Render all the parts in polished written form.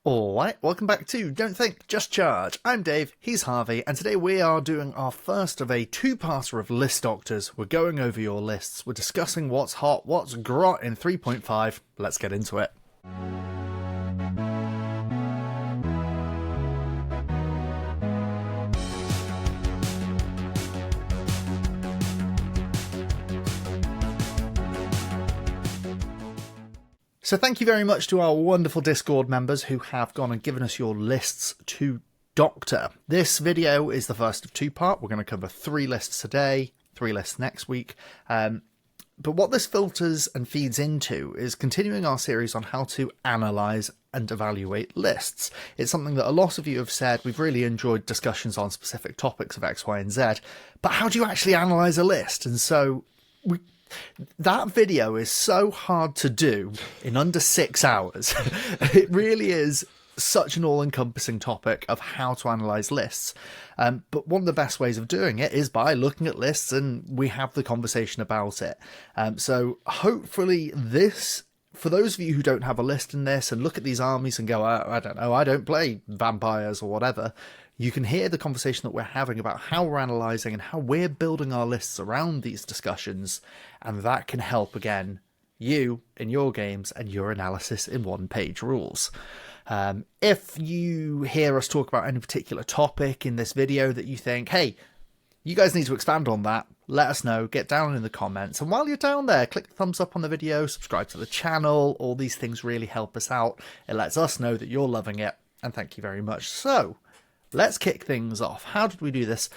Alright, welcome back to Don't Think, Just Charge. I'm Dave, he's Harvey, and today we are doing our first of a two-parter of List Doctors. We're going over your lists, we're discussing what's hot, what's grot in 3.5. Let's get into it. So thank you very much to our wonderful Discord members who have gone and given us your lists to Doctor. This video is the first of two-part. We're going to cover 3 lists today, 3 lists next week. But what this filters and feeds into is continuing our series on how to analyse and evaluate lists. It's something that a lot of you have said we've really enjoyed discussions on specific topics of X, Y, and Z. But how do you actually analyse a list? And so that video is so hard to do in under 6 hours. It really is such an all-encompassing topic of how to analyse lists. But one of the best ways of doing it is by looking at lists and we have the conversation about it. So hopefully this, for those of you who don't have a list in this and look at these armies and go, I don't know, I don't play vampires or whatever, you can hear the conversation that we're having about how we're analysing and how we're building our lists around these discussions, and that can help, again, you in your games and your analysis in one-page rules. If you hear us talk about any particular topic in this video that you think, hey, you guys need to expand on that, let us know, get down in the comments, and while you're down there, click the thumbs up on the video, subscribe to the channel. All these things really help us out. It lets us know that you're loving it, and thank you very much. So let's kick things off. How did we do this?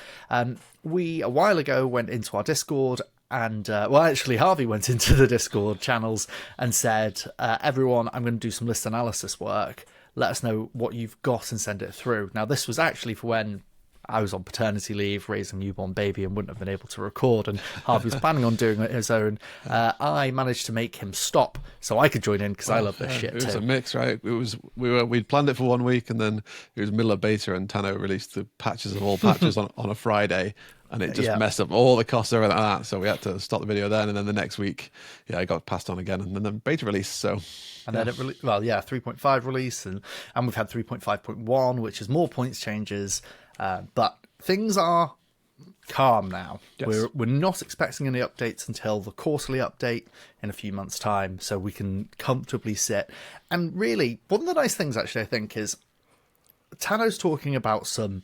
We, a while ago, went into our Discord and, well, actually, Harvey went into the Discord channels and said, everyone, I'm going to do some list analysis work. Let us know what you've got and send it through. Now, this was actually for when I was on paternity leave, raising a newborn baby, and wouldn't have been able to record, and Harvey was planning on doing it his own. I managed to make him stop so I could join in because I love this shit too. It was a mix, right? We'd planned it for 1 week, and then it was middle of beta, and Tano released the patches of all patches on a Friday, and it just messed up all the costs and everything like that. So we had to stop the video then, and then the next week, it got passed on again, and then beta release. So. And then it 3.5 release, and we've had 3.5.1, which is more points changes. But things are calm now. Yes. We're not expecting any updates until the quarterly update in a few months' time, so we can comfortably sit. And really, one of the nice things, actually, I think, is Tano's talking about some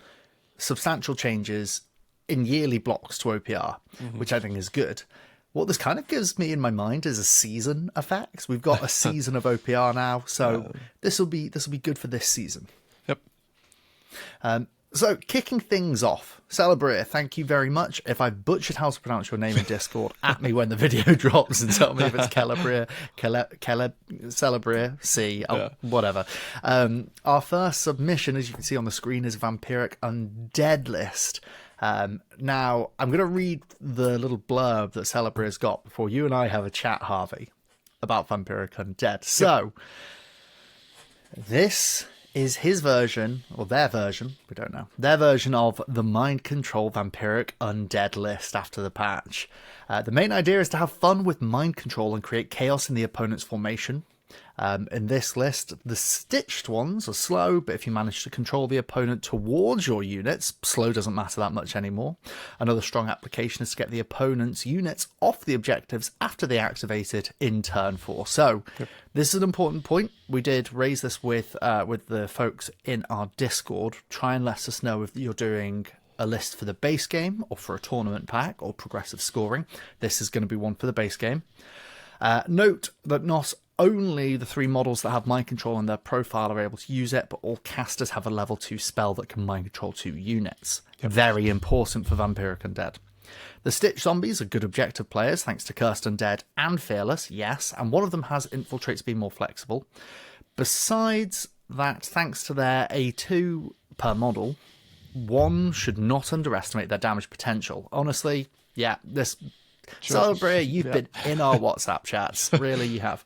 substantial changes in yearly blocks to OPR, which I think is good. What this kind of gives me in my mind is a season effect. We've got a season of OPR now, so this will be good for this season. Yep. So, kicking things off, Celebrir, thank you very much. If I've butchered how to pronounce your name in Discord, at me when the video drops and tell me if it's Celebrir, whatever. Our first submission, as you can see on the screen, is Vampiric Undead list. Now, I'm going to read the little blurb that Celebrir's got before you and I have a chat, Harvey, about Vampiric Undead. So, this is his version, or their version, we don't know, their version of the Mind Control Vampiric Undead list after the patch. The main idea is to have fun with Mind Control and create chaos in the opponent's formation. In this list, the stitched ones are slow, but if you manage to control the opponent towards your units, slow doesn't matter that much anymore. Another strong application is to get the opponent's units off the objectives after they activated in turn 4. So, This is an important point. We did raise this with the folks in our Discord. Try and let us know if you're doing a list for the base game or for a tournament pack or progressive scoring. This is going to be one for the base game. Note that not only the 3 models that have Mind Control in their profile are able to use it, but all casters have a level 2 spell that can Mind Control 2 units. Yep. Very important for Vampiric Undead. The Stitch Zombies are good objective players, thanks to Cursed Undead and Fearless, yes, and one of them has Infiltrate to be more flexible. Besides that, thanks to their A2 per model, one should not underestimate their damage potential. Honestly, this Celebrir, you've been in our WhatsApp chats. Really, you have.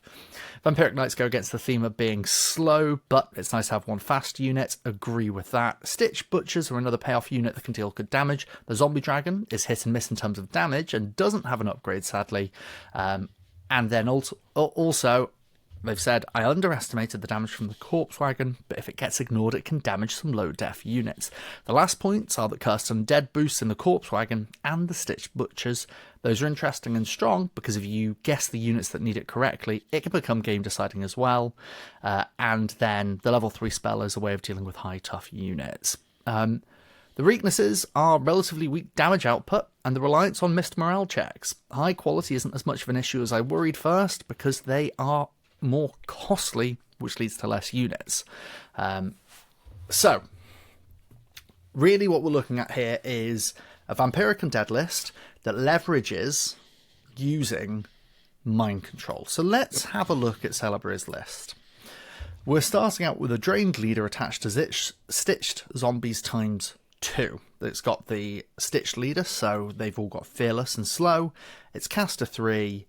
Vampiric Knights go against the theme of being slow, but it's nice to have one fast unit. Agree with that. Stitch Butchers are another payoff unit that can deal good damage. The Zombie Dragon is hit and miss in terms of damage and doesn't have an upgrade, sadly. And then also, They've said, I underestimated the damage from the corpse wagon, but if it gets ignored, it can damage some low def units. The last points are the cursed undead boosts in the corpse wagon and the stitched butchers. Those are interesting and strong because if you guess the units that need it correctly, it can become game deciding as well. And then the level 3 spell is a way of dealing with high tough units. The weaknesses are relatively weak damage output and the reliance on missed morale checks. High quality isn't as much of an issue as I worried first because they are more costly, which leads to less units. So, really what we're looking at here is a Vampiric Undead list that leverages using mind control. So let's have a look at Celebrir's list. We're starting out with a Drained Leader attached to Stitched Zombies times 2. It's got the Stitched Leader, so they've all got Fearless and Slow. It's Caster 3.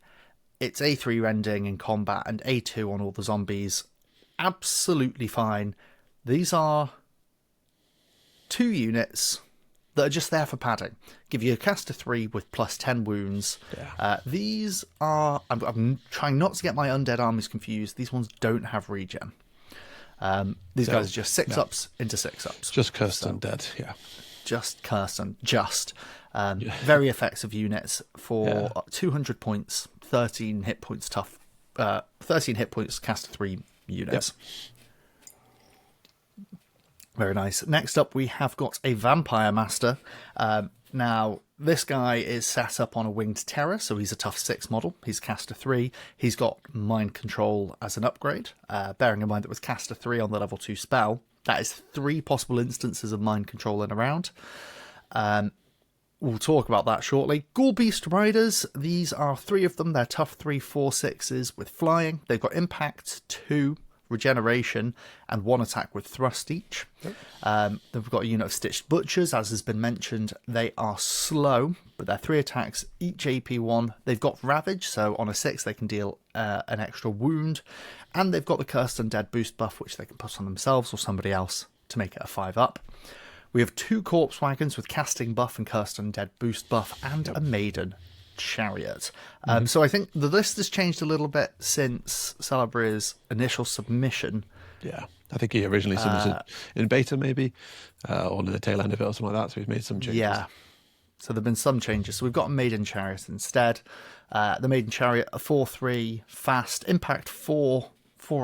It's A3 rending in combat and A2 on all the zombies. Absolutely fine. These are 2 units that are just there for padding. Give you a Caster 3 with plus 10 wounds. Yeah. These are... I'm trying not to get my undead armies confused. These ones don't have regen. These guys are just 6-ups into 6-ups. Just cursed undead, yeah. Just cursed and just. Very effective units for 200 points, 13 hit points tough, 13 hit points, Caster 3 units. Yep. Very nice. Next up, we have got a Vampire Master. Now, this guy is set up on a Winged Terror, so he's a tough 6 model. He's Caster 3. He's got Mind Control as an upgrade, bearing in mind that with Caster 3 on the level 2 spell, that is 3 possible instances of Mind Control in a round. We'll talk about that shortly. Ghoul Beast Riders, these are 3 of them. They're tough 3 4/6s with flying. They've got impact 2, regeneration, and 1 attack with thrust each. Yep. Then we've got a unit of Stitched Butchers, as has been mentioned. They are slow, but they're 3 attacks, each AP 1. They've got Ravage, so on a 6 they can deal an extra wound. And they've got the Cursed Undead boost buff, which they can put on themselves or somebody else to make it a 5-up. We have 2 Corpse Wagons with casting buff and Cursed Undead boost buff and a Maiden Chariot. So I think the list has changed a little bit since Celebrir's initial submission. Yeah, I think he originally submitted in beta maybe, or in the tail end of it or something like that, so he's made some changes. Yeah, so there have been some changes. So we've got a Maiden Chariot instead. The Maiden Chariot, a 4/3 fast, impact 4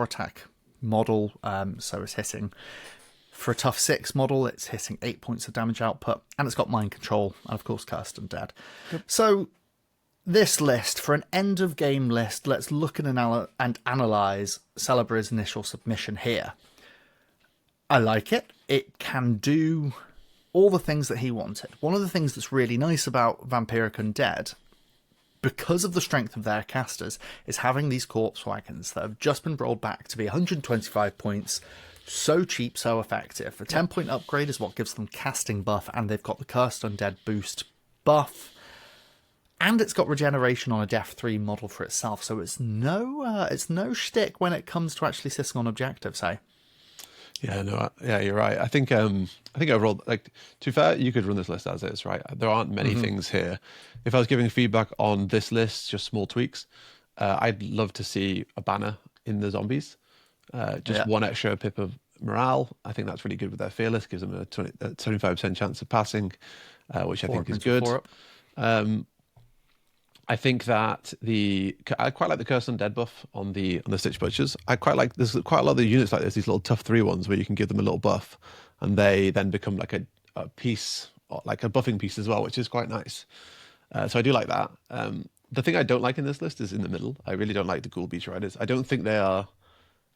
attack model, so it's hitting... For a tough 6 model, it's hitting 8 points of damage output, and it's got Mind Control, and of course Cursed Undead. Yep. So, this list, for an end-of-game list, let's look at and analyse Celebrir's initial submission here. I like it. It can do all the things that he wanted. One of the things that's really nice about Vampiric Undead, because of the strength of their casters, is having these Corpse Wagons that have just been rolled back to be 125 points. So cheap, so effective. A 10-point upgrade is what gives them casting buff, and they've got the Cursed Undead boost buff. And it's got regeneration on a Def 3 model for itself, so it's no shtick when it comes to actually sitting on objectives, hey? Yeah, you're right. I think overall, like, to be fair, you could run this list as is, right? There aren't many things here. If I was giving feedback on this list, just small tweaks, I'd love to see a banner in the zombies. Just 1 extra pip of morale. I think that's really good with their Fearless. Gives them a 75% chance of passing, which I think is good. I think that I quite like the Curse Undead buff on the Stitch Butchers. I quite like, there's quite a lot of the units like this, these little tough 3 ones where you can give them a little buff and they then become like a piece, like a buffing piece as well, which is quite nice. So I do like that. The thing I don't like in this list is in the middle. I really don't like the Ghoul Beast Riders. I don't think they are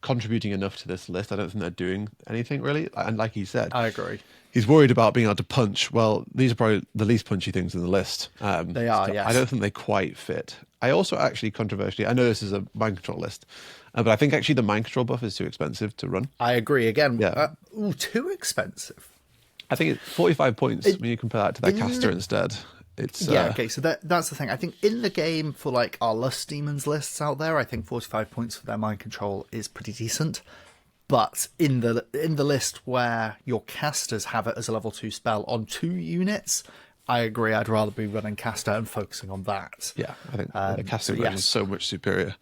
contributing enough to this list. I don't think they're doing anything really. And like he said, I agree. He's worried about being able to punch. Well, these are probably the least punchy things in the list. They are, yes. I don't think they quite fit. I also actually controversially, I know this is a mind control list, but I think actually the mind control buff is too expensive to run. I agree again. Yeah. Too expensive. I think it's 45 points when you compare that to their caster instead. It's okay, so that's the thing. I think in the game, for like our Lust Demons lists out there, I think 45 points for their mind control is pretty decent. But in the list where your casters have it as a level 2 spell on 2 units, I agree. I'd rather be running caster and focusing on that. Yeah, I think the casting version is so much superior.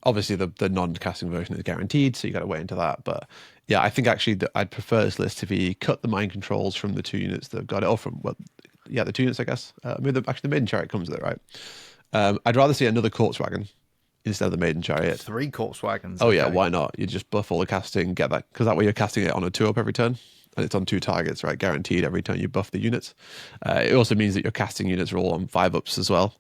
Obviously, the non-casting version is guaranteed, so you got to wait into that. But yeah, I think actually that I'd prefer this list if he cut the mind controls from the 2 units that have got it, or from the 2 units, I guess. Actually, the maiden chariot comes with it, right? I'd rather see another corpse wagon instead of the maiden chariot. 3 corpse wagons. Oh yeah, why not? You just buff all the casting, get that, because that way you're casting it on a 2-up every turn. And it's on 2 targets, right? Guaranteed every time you buff the units. It also means that your casting units are all on 5-ups as well,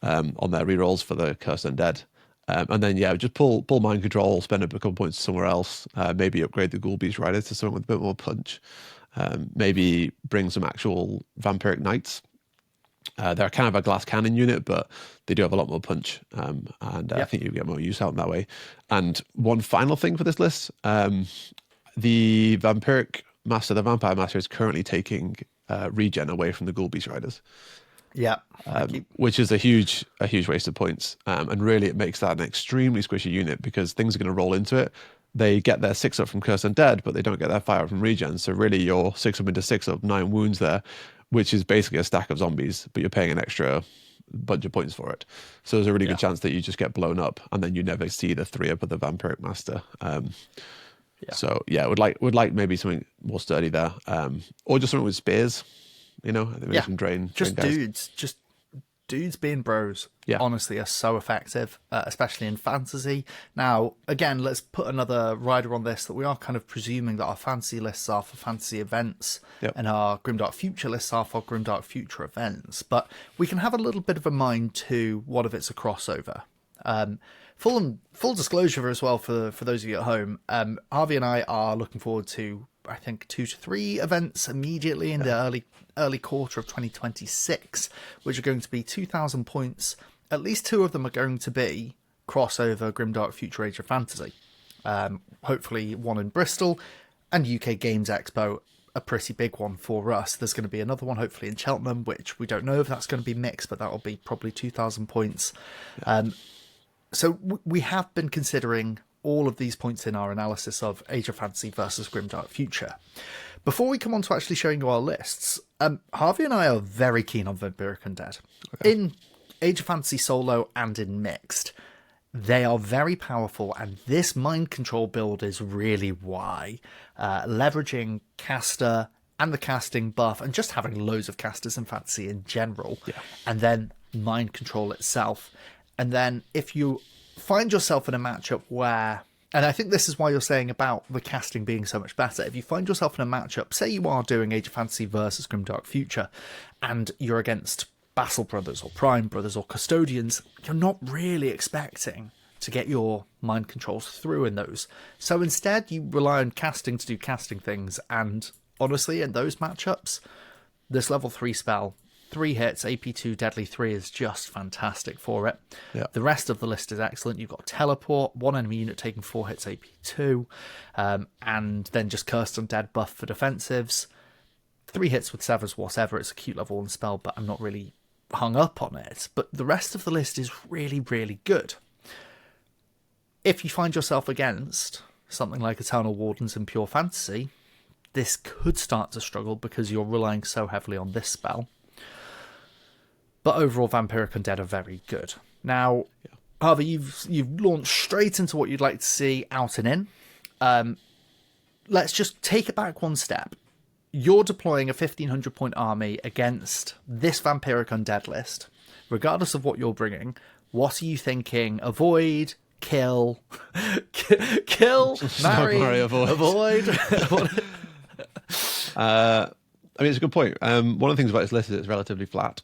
on their rerolls for the Cursed Undead. And then, yeah, just pull mind control, spend a couple points somewhere else. Maybe upgrade the Ghoul Beast Riders to something with a bit more punch. Maybe bring some actual Vampiric Knights. They're kind of a glass cannon unit, but they do have a lot more punch. I think you get more use out in that way. And one final thing for this list, the Vampiric Master, the Vampire Master, is currently taking regen away from the Ghoul Beast Riders. Yeah, which is a huge waste of points. And really, it makes that an extremely squishy unit because things are going to roll into it. They get their 6-up from Cursed Undead, but they don't get their 5-up from regen. So really, you're 6-up into 6-up, 9 wounds there, which is basically a stack of zombies, but you're paying an extra bunch of points for it. So there's a really good chance that you just get blown up, and then you never see the 3-up of the Vampiric Master. So yeah, would like maybe something more sturdy there, or just something with spears. Maybe some drain. Just drain dudes being bros. Yeah, honestly, are so effective, especially in fantasy. Now, again, let's put another rider on this that we are kind of presuming that our fantasy lists are for fantasy events, and our Grimdark Future lists are for Grimdark Future events. But we can have a little bit of a mind to what if it's a crossover. Full disclosure as well for those of you at home, Harvey and I are looking forward to, I think, 2 to 3 events immediately in the early quarter of 2026, which are going to be 2,000 points. At least 2 of them are going to be crossover Grimdark Future Age of Fantasy. Hopefully one in Bristol, and UK Games Expo, a pretty big one for us. There's going to be another one hopefully in Cheltenham, which we don't know if that's going to be mixed, but that will be probably 2,000 points. So we have been considering all of these points in our analysis of Age of Fantasy versus Grimdark Future. Before we come on to actually showing you our lists, Harvey and I are very keen on Vampiric Undead. Okay. In Age of Fantasy Solo and in Mixed, they are very powerful, and this mind control build is really why. Leveraging caster and the casting buff, and just having loads of casters in Fantasy in general, and then mind control itself. And then if you find yourself in a matchup where, and I think this is why you're saying about the casting being so much better, if you find yourself in a matchup, say you are doing Age of Fantasy versus Grimdark Future, and you're against Vassal Brothers or Prime Brothers or Custodians, you're not really expecting to get your mind controls through in those. So instead, you rely on casting to do casting things, and honestly, in those matchups, this level 3 spell, 3 hits, AP2, Deadly 3 is just fantastic for it. Yeah. The rest of the list is excellent. You've got Teleport, 1 enemy unit taking 4 hits, AP2, and then just Cursed Undead buff for defensives. 3 hits with Severs whatever. It's a cute level 1 spell, but I'm not really hung up on it. But the rest of the list is really, really good. If you find yourself against something like Eternal Wardens in Pure Fantasy, this could start to struggle because you're relying so heavily on this spell. But overall, Vampiric Undead are very good. Now, Harvey, you've launched straight into what you'd like to see out and in. Let's just take it back one step. You're deploying a 1,500 point army against this Vampiric Undead list. Regardless of what you're bringing, what are you thinking? Avoid, kill, marry, avoid. I mean, it's a good point. One of the things about this list is it's relatively flat.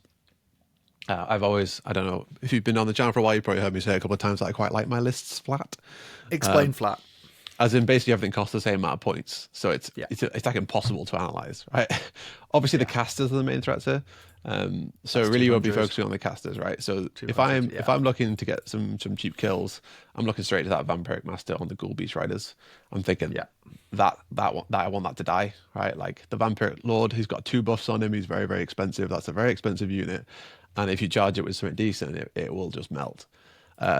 I don't know, if you've been on the channel for a while, you probably heard me say a couple of times that I quite like my lists flat. Explain flat. As in basically everything costs the same amount of points. So it's like impossible to analyze, right? Obviously the casters are the main threats here. So really you won't be focusing on the casters, right? So if I'm looking to get some cheap kills, I'm looking straight to that Vampiric Master on the Ghoul Beast Riders. I'm thinking that I want that to die, right? Like the Vampiric Lord, he's got 2 buffs on him, he's very, very expensive. That's a very expensive unit. And if you charge it with something decent, it will just melt.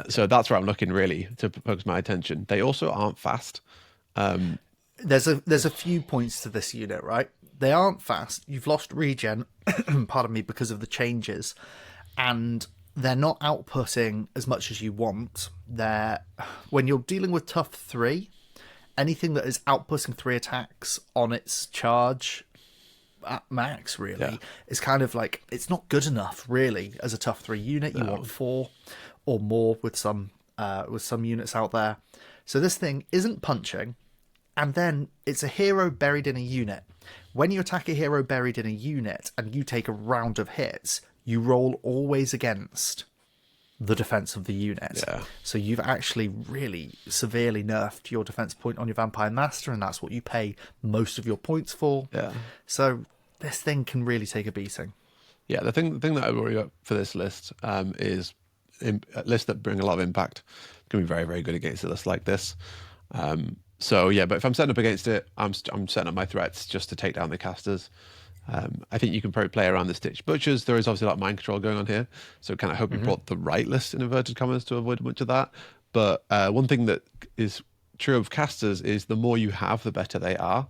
So that's where I'm looking really to focus my attention. They also aren't fast. There's a few points to this unit, right? they aren't fast. You've lost regen, pardon me, because of the changes, and they're not outputting as much as you want. When you're dealing with tough 3, anything that is outputting 3 attacks on its charge at max, really, is kind of like, it's not good enough, really, as a tough 3 unit. You want 4 or more with some units out there. So this thing isn't punching, and then it's a hero buried in a unit. When you attack a hero buried in a unit and you take a round of hits, you roll always against the defense of the unit. Yeah. So you've actually really severely nerfed your defense point on your Vampire Master, and that's what you pay most of your points for. Yeah. So this thing can really take a beating. Yeah, the thing that I worry about for this list is lists that bring a lot of impact can be very, very good against a list like this. So yeah, but if I'm setting up against it, I'm setting up my threats just to take down the casters. I think you can probably play around the Stitch Butchers. There is obviously a lot of mind control going on here, so kind of hope you brought the right list in inverted commas to avoid much of that. But one thing that is true of casters is the more you have, the better they are.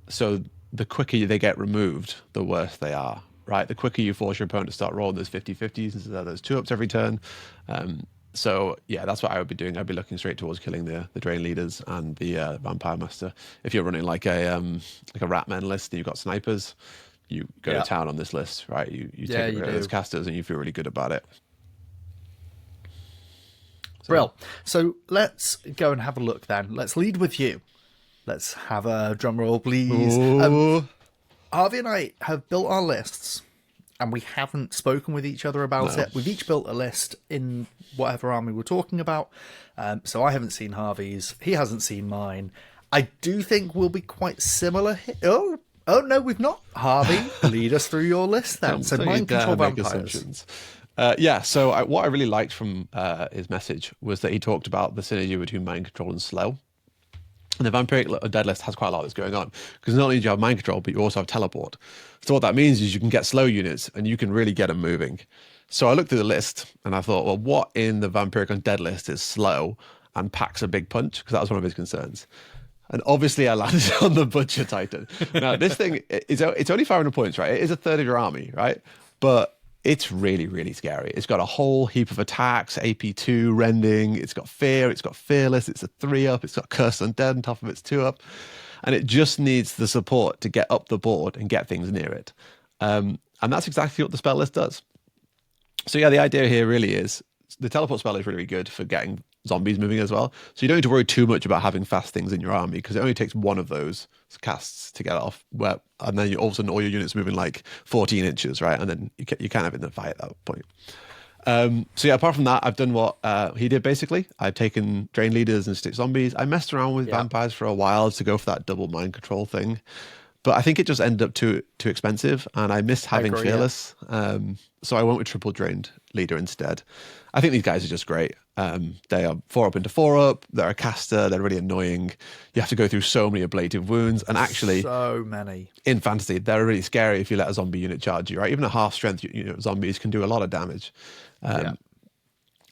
So the quicker they get removed, the worse they are, right? The quicker you force your opponent to start rolling those 50-50s instead of those 2-ups every turn. So yeah, that's what I would be doing. I'd be looking straight towards killing the Drain Leaders and the Vampire Master. If you're running like a Ratman list and you've got snipers, you go to town on this list, right? You take rid of those casters and you feel really good about it. Brill. So let's go and have a look then. Let's lead with you. Let's have a drum roll, please. Harvey and I have built our lists, and we haven't spoken with each other about it. We've each built a list in whatever army we're talking about. So I haven't seen Harvey's. He hasn't seen mine. I do think we'll be quite similar. Oh no, we've not. Harvey, lead us through your list then. So mind control vampires. So what I really liked from his message was that he talked about the synergy between mind control and slow. And the Vampiric Undead list has quite a lot that's going on, because not only do you have mind control, but you also have teleport. So what that means is you can get slow units and you can really get them moving. So I looked through the list and I thought, well, what in the Vampiric Undead list is slow and packs a big punch? Because that was one of his concerns. And obviously I landed on the Butcher Titan. Now, this thing, it's only 500 points, right? It is a third of your army, right? But it's really, really scary. It's got a whole heap of attacks, AP2, Rending, it's got Fear, it's got Fearless, it's a 3-up, it's got Curse Undead on top of its 2-up. And it just needs the support to get up the board and get things near it. And that's exactly what the spell list does. So yeah, the idea here really is, the teleport spell is really, really good for getting zombies moving as well. So you don't need to worry too much about having fast things in your army, because it only takes one of those casts to get off, and then all of a sudden all your units moving like 14 inches, right? And then you kind of in the fight at that point. So yeah, apart from that, I've done what he did basically. I've taken Drain Leaders and Stitch Zombies. I messed around with vampires for a while to go for that double mind control thing, but I think it just ended up too expensive, and I missed having Fearless. So I went with Triple Drained Leader instead. I think these guys are just great. They are 4-up into 4-up. They're a caster. They're really annoying. You have to go through so many ablative wounds, and actually, so many in fantasy, they're really scary if you let a zombie unit charge you. Right, even at half strength, zombies can do a lot of damage. I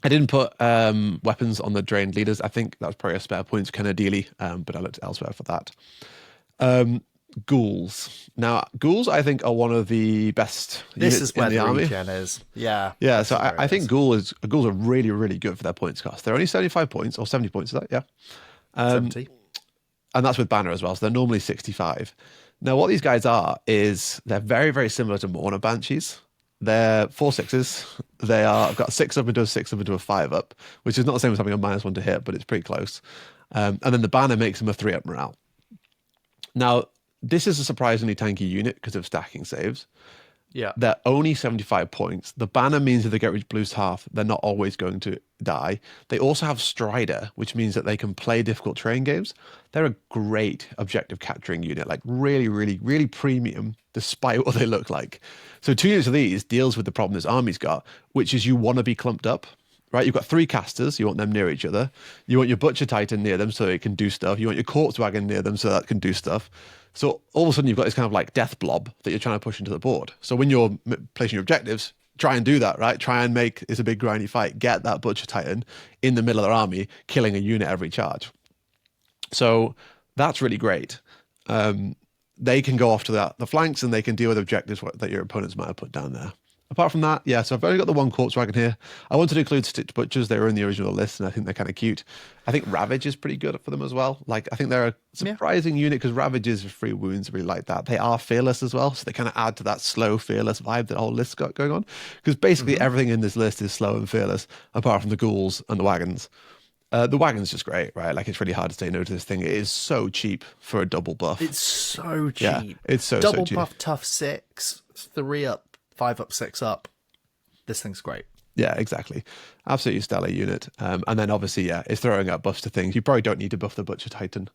didn't put weapons on the Drained Leaders. I think that was probably a spare points kind of dealy, but I looked elsewhere for that. Ghouls. Now, ghouls, I think, are one of the best units in the army. Regen is. Yeah. Yeah, so I think ghouls are really, really good for their points cost. They're only 75 points, or 70 points, is that? Yeah. 70. And that's with banner as well, so they're normally 65. Now, what these guys are is they're very, very similar to Mourner Banshees. They're 4/6s. I've got a 6-up into a 6-up into a 5-up, which is not the same as having a -1 to hit, but it's pretty close. And then the banner makes them a 3-up morale. Now, this is a surprisingly tanky unit because of stacking saves. Yeah. They're only 75 points. The banner means if they get reached blues half, they're not always going to die. They also have Strider, which means that they can play difficult terrain games. They're a great objective capturing unit, like really, really, really premium, despite what they look like. So 2 units of these deals with the problem this army's got, which is you want to be clumped up. Right, you've got 3 casters, you want them near each other. You want your Butcher Titan near them so it can do stuff. You want your Corpse Wagon near them so that can do stuff. So all of a sudden you've got this kind of like death blob that you're trying to push into the board. So when you're placing your objectives, try and do that, right? Try and make it's a big grindy fight. Get that Butcher Titan in the middle of their army, killing a unit every charge. So that's really great. they can go off to the flanks and they can deal with objectives that your opponents might have put down there. Apart from that, yeah, so I've only got the one Corpse Wagon here. I wanted to include Stitched Butchers. They were in the original list, and I think they're kind of cute. I think Ravage is pretty good for them as well. Like, I think they're a surprising unit because Ravages with 3 wounds, really like that. They are fearless as well, so they kind of add to that slow, fearless vibe that the whole list's got going on. Because basically everything in this list is slow and fearless, apart from the ghouls and the wagons. The wagon's just great, right? Like, it's really hard to say no to this thing. It is so cheap for a double buff. It's so cheap. Yeah, it's so double cheap. Buff, tough 6, 3 up, 5 up, 6 up. This thing's great. Yeah, exactly. Absolutely stellar unit. And then obviously, yeah, it's throwing out buffs to things. You probably don't need to buff the Butcher Titan,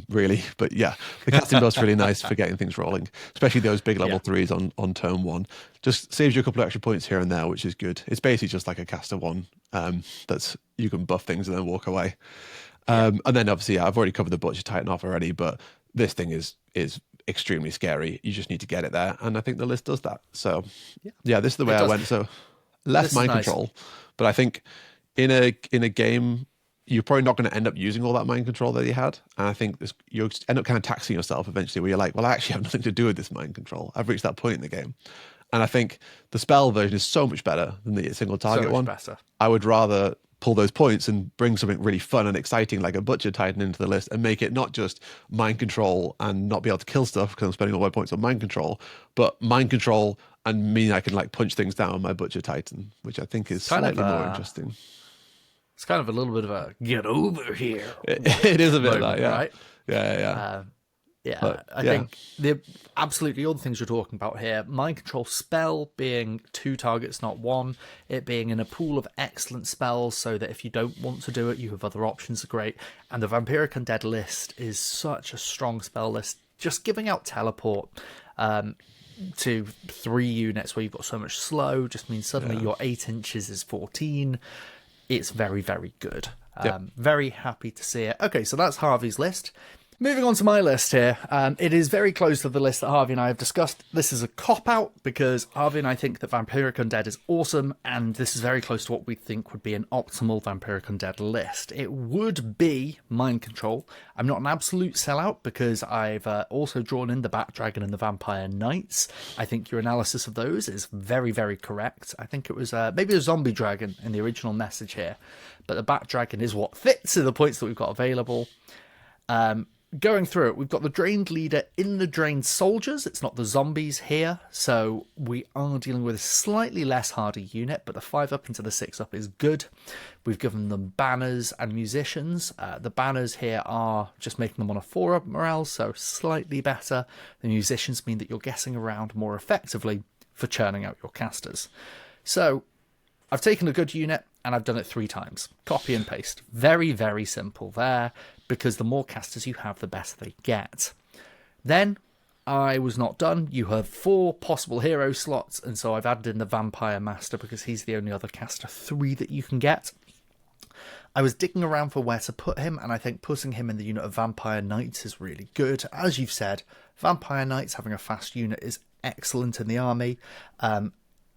really. But yeah, the casting buff's really nice for getting things rolling, especially those big level 3s on turn 1. Just saves you a couple of extra points here and there, which is good. It's basically just like a caster 1 that's you can buff things and then walk away. And then obviously, yeah, I've already covered the Butcher Titan off already, but this thing is extremely scary. You just need to get it there, and I think the list does that. So yeah, this is the way I went. So less mind control, but I think in a game you're probably not going to end up using all that mind control that you had, and I think you end up kind of taxing yourself eventually, where you're like, well, I actually have nothing to do with this mind control. I've reached that point in the game, and I think the spell version is so much better than the single target one. Better. I would rather pull those points and bring something really fun and exciting like a Butcher Titan into the list and make it not just mind control and not be able to kill stuff because I'm spending all my points on mind control, but mind control and mean I can like punch things down on my Butcher Titan, which I think is slightly more interesting. It's kind of a little bit of a get over here. It is a bit moment, like, yeah. Right? Yeah. I think absolutely all the things you're talking about here, mind control spell being 2 targets, not 1, it being in a pool of excellent spells so that if you don't want to do it, you have other options are great. And the Vampiric Undead list is such a strong spell list. Just giving out teleport to 3 units where you've got so much slow just means suddenly your 8 inches is 14. It's very, very good. Very happy to see it. Okay, so that's Harvey's list. Moving on to my list here, it is very close to the list that Harvey and I have discussed. This is a cop-out because Harvey and I think that Vampiric Undead is awesome, and this is very close to what we think would be an optimal Vampiric Undead list. It would be Mind Control. I'm not an absolute sellout because I've also drawn in the Bat Dragon and the Vampire Knights. I think your analysis of those is very, very correct. I think it was maybe a Zombie Dragon in the original message here, but the Bat Dragon is what fits to the points that we've got available. Going through it, we've got the Drained Leader in the Drained Soldiers. It's not the zombies here, so we are dealing with a slightly less hardy unit, but the 5 up into the 6 up is good. We've given them Banners and Musicians. The Banners here are just making them on a 4 up morale, so slightly better. The Musicians mean that you're getting around more effectively for churning out your casters. So I've taken a good unit and I've done it 3 times. Copy and paste. Very, very simple there, because the more casters you have, the better they get. Then I was not done. You have 4 possible hero slots, and so I've added in the Vampire Master because he's the only other caster 3 that you can get. I was digging around for where to put him, and I think putting him in the unit of Vampire Knights is really good. As you've said, Vampire Knights having a fast unit is excellent in the army.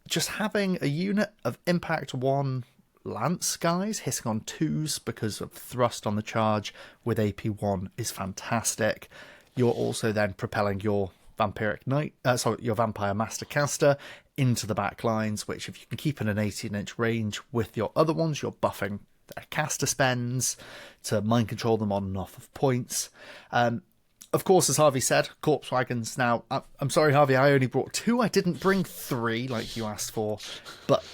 Just having a unit of Impact 1 Lance guys hitting on 2s because of thrust on the charge with AP 1 is fantastic. You're also then propelling your your Vampire Master caster into the back lines, which if you can keep in an 18-inch range with your other ones, you're buffing their caster spends to mind control them on and off of points. Of course, as Harvey said, Corpse Wagons. Now, I'm sorry, Harvey, I only brought 2. I didn't bring 3 like you asked for, but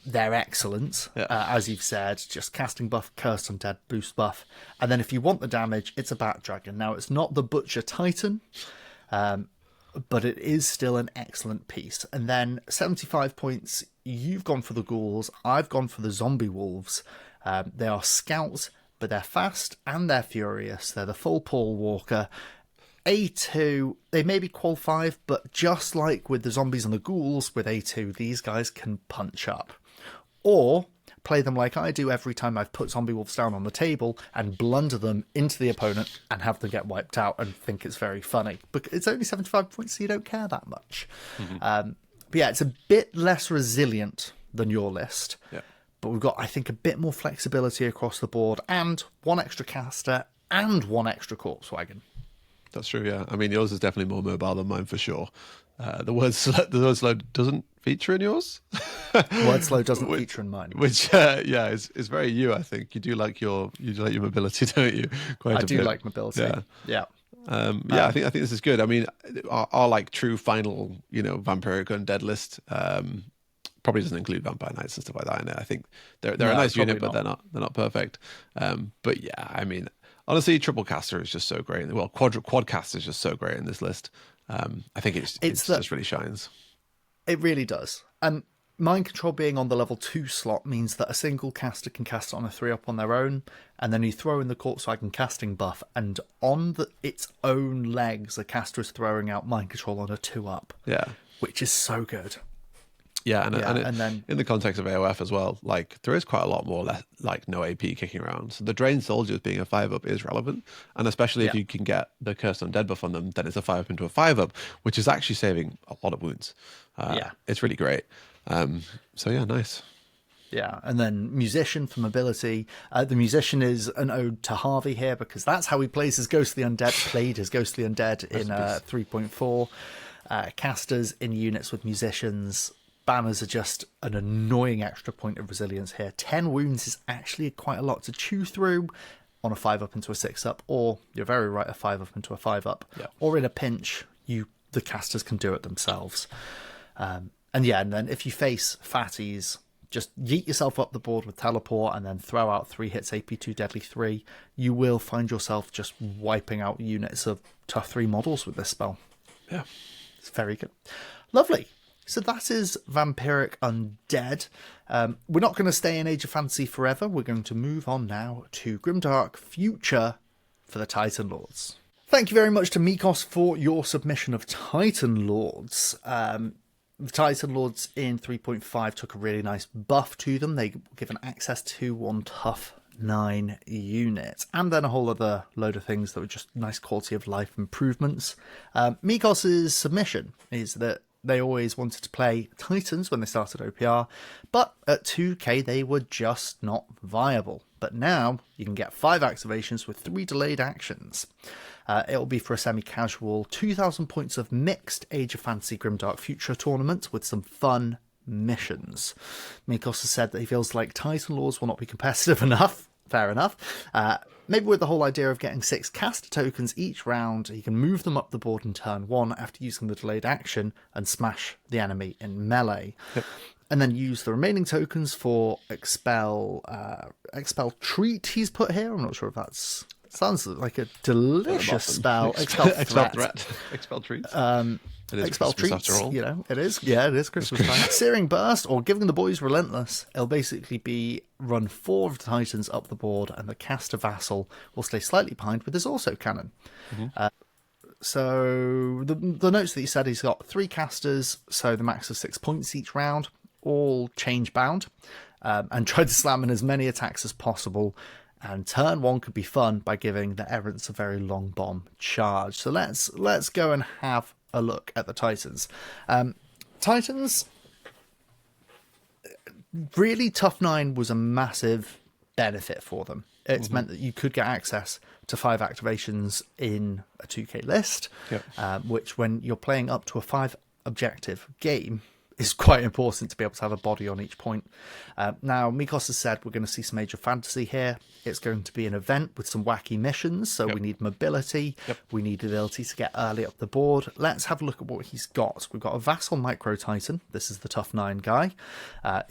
they're excellent, as you've said. Just casting buff, Cursed Undead, boost buff. And then if you want the damage, it's a Bat Dragon. Now, it's not the Butcher Titan, but it is still an excellent piece. And then 75 points, you've gone for the Ghouls, I've gone for the Zombie Wolves. They are scouts, but they're fast and they're furious. They're the full Paul Walker. A2, they may be qual 5, but just like with the zombies and the ghouls, with A2, these guys can punch up. Or play them like I do every time I've put zombie wolves down on the table and blunder them into the opponent and have them get wiped out and think it's very funny. But it's only 75 points, so you don't care that much. But yeah, it's a bit less resilient than your list. Yeah. But we've got, I think, a bit more flexibility across the board and 1 extra caster and 1 extra Corpse Wagon. That's true. Yeah, I mean yours is definitely more mobile than mine for sure. The word slow doesn't feature in yours. Word slow doesn't feature in mine. Which is very you. I think you do like your mobility, don't you? I do like mobility. Yeah. I think this is good. I mean, our like true final, Vampiric Undead list probably doesn't include Vampire Knights and stuff like that in it. I think they're a nice unit, but they're not perfect. But yeah, I mean, honestly, triple caster is just so great. Well, quad caster is just so great in this list. I think it just really shines. It really does. And Mind Control being on the level 2 slot means that a single caster can cast on a 3-up on their own, and then you throw in the Corpse Wagon casting buff, and on its own legs, a caster is throwing out Mind Control on a 2-up. Yeah. Which is so good. Yeah, and then in the context of AOF as well, like there is quite a lot more like no AP kicking around. So the Drained Soldiers being a 5-up is relevant, and especially if you can get the Cursed Undead buff on them, then it's a 5-up into a 5-up, which is actually saving a lot of wounds. It's really great. So yeah, nice. Yeah, and then Musician for mobility. The Musician is an ode to Harvey here because that's how he plays his Ghostly Undead. Played his Ghostly Undead in 3.4. Casters in units with Musicians. Banners are just an annoying extra point of resilience here. 10 wounds is actually quite a lot to chew through on a 5-up into a 6-up, or you're very right, a 5-up into a 5-up. Yeah. Or in a pinch, the casters can do it themselves. And then if you face fatties, just yeet yourself up the board with teleport and then throw out 3 hits AP2 Deadly 3. You will find yourself just wiping out units of tough 3 models with this spell. Yeah. It's very good. Lovely. So that is Vampiric Undead. We're not going to stay in Age of Fantasy forever. We're going to move on now to Grimdark Future for the Titan Lords. Thank you very much to Mikos for your submission of Titan Lords. The Titan Lords in 3.5 took a really nice buff to them. They were given access to 1 tough 9 units, and then a whole other load of things that were just nice quality of life improvements. Mikos's submission is that they always wanted to play Titans when they started OPR, but at 2k they were just not viable. But now you can get 5 activations with 3 delayed actions. It'll be for a semi-casual 2,000 points of mixed Age of Fantasy Grimdark Future tournament with some fun missions. Mikos has said that he feels like Titan Lords will not be competitive enough. Fair enough. Maybe with the whole idea of getting 6 caster tokens each round, he can move them up the board in turn 1 after using the delayed action and smash the enemy in melee. Yep. And then use the remaining tokens for Expel Treat he's put here. I'm not sure if that's... Sounds like a delicious spell. Expel Threat. Expel Treat. It is Expel Treats, after all. It is. Yeah, it is Christmas time. Searing Burst, or Giving the Boys Relentless. It'll basically be run 4 of the Titans up the board, and the caster vassal will stay slightly behind with his also cannon. Mm-hmm. So the notes that he said, he's got 3 casters, so the max of 6 points each round, all change bound, and try to slam in as many attacks as possible. And turn 1 could be fun by giving the Errants a very long bomb charge. So let's go and have a look at the Titans. Titans, really tough 9 was a massive benefit for them. It's meant that you could get access to 5 activations in a 2k list, which when you're playing up to a 5 objective game is quite important to be able to have a body on each point. Now, Mikos has said we're going to see some Age of Fantasy here. It's going to be an event with some wacky missions, so we need mobility. We need the ability to get early up the board. Let's have a look at what he's got. We've got a Vassal Micro Titan. This is the tough 9 guy.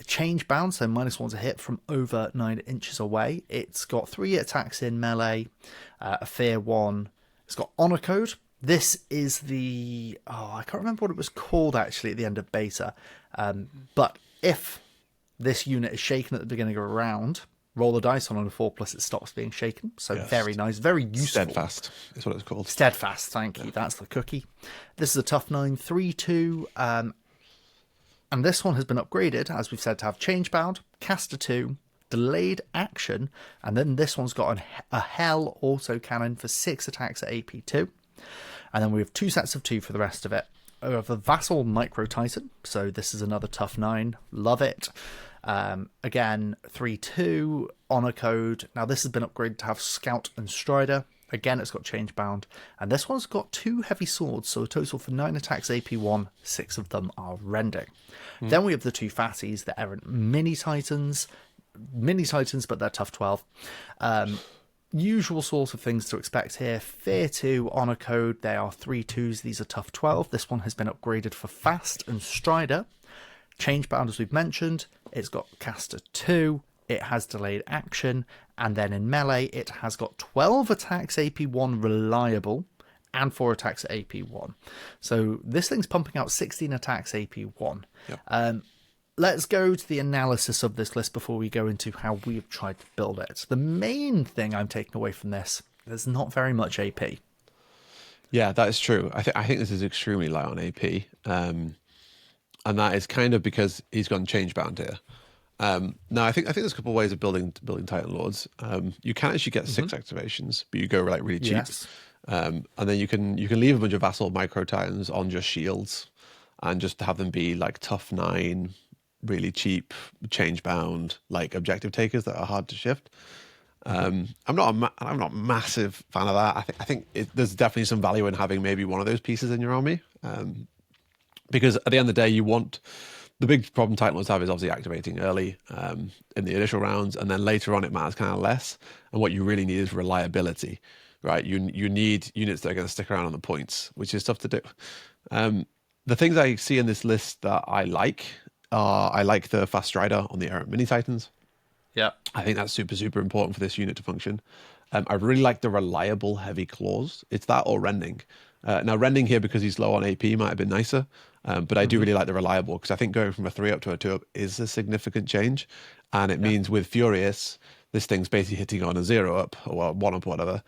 Change bound, so -1 to hit from over 9 inches away. It's got 3 attacks in melee, a Fear 1. It's got Honor Code. This is the... I can't remember what it was called, actually, at the end of beta. But if this unit is shaken at the beginning of a round, roll the dice on a 4+, it stops being shaken. So very nice, very useful. Steadfast is what it's called. Steadfast, thank you. That's the cookie. This is a tough 9, 3-2. And this one has been upgraded, as we've said, to have Change Bound, Caster 2, delayed action, and then this one's got a Hell auto cannon for 6 attacks at AP2. And then we have 2 sets of 2 for the rest of it. We have a Vassal Micro Titan, so this is another tough 9. Love it. Again, 3-2, Honor Code. Now this has been upgraded to have Scout and Strider. Again, it's got change bound. And this one's got 2 heavy swords, so a total for 9 attacks AP1, 6 of them are rending. Then we have the 2 fatties, the errant mini titans, but they're tough 12. Usual sort of things to expect here. Fear 2, Honor Code, they are 3/2s, these are tough 12. This one has been upgraded for Fast and Strider. Change bound, as we've mentioned, it's got Caster 2, it has delayed action, and then in melee it has got 12 attacks AP1 reliable and 4 attacks at AP1. So this thing's pumping out 16 attacks AP1. Yep. Let's go to the analysis of this list before we go into how we've tried to build it. The main thing I'm taking away from this, there's not very much AP. Yeah, that is true. I think this is extremely light on AP. And that is kind of because he's gone change bound here. Now, I think there's a couple of ways of building Titan Lords. You can actually get 6 activations, but you go like really cheap. Yes. And then you can leave a bunch of vassal micro Titans on just shields, and just have them be like tough 9, really cheap, change bound, like objective takers that are hard to shift. I'm not a massive fan of that. I think there's definitely some value in having maybe one of those pieces in your army. Because at the end of the day, you want the big problem Titan Lords have is obviously activating early in the initial rounds, and then later on it matters kind of less. And what you really need is reliability, right? You need units that are going to stick around on the points, which is tough to do. The things I see in this list that I like the Fast Strider on the Errant Mini Titans. Yeah, I think that's super, super important for this unit to function. I really like the reliable heavy claws. It's that or rending. Now, rending here, because he's low on AP, might have been nicer. But I do really like the reliable, because I think going from a 3 up to a 2 up is a significant change. And it means with Furious, this thing's basically hitting on a 0 up or 1 up, whatever,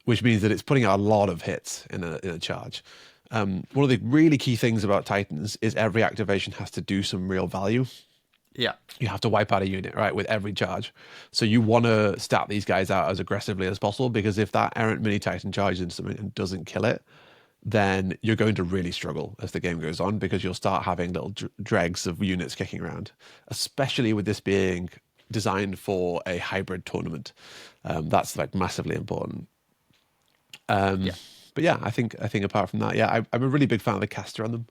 which means that it's putting out a lot of hits in a charge. One of the really key things about Titans is every activation has to do some real value. Yeah. You have to wipe out a unit, right, with every charge. So you want to stat these guys out as aggressively as possible, because if that Errant Mini Titan charges into something and doesn't kill it, then you're going to really struggle as the game goes on, because you'll start having little dregs of units kicking around, especially with this being designed for a hybrid tournament. That's like massively important. But yeah, I think apart from that, yeah, I'm a really big fan of the caster on them.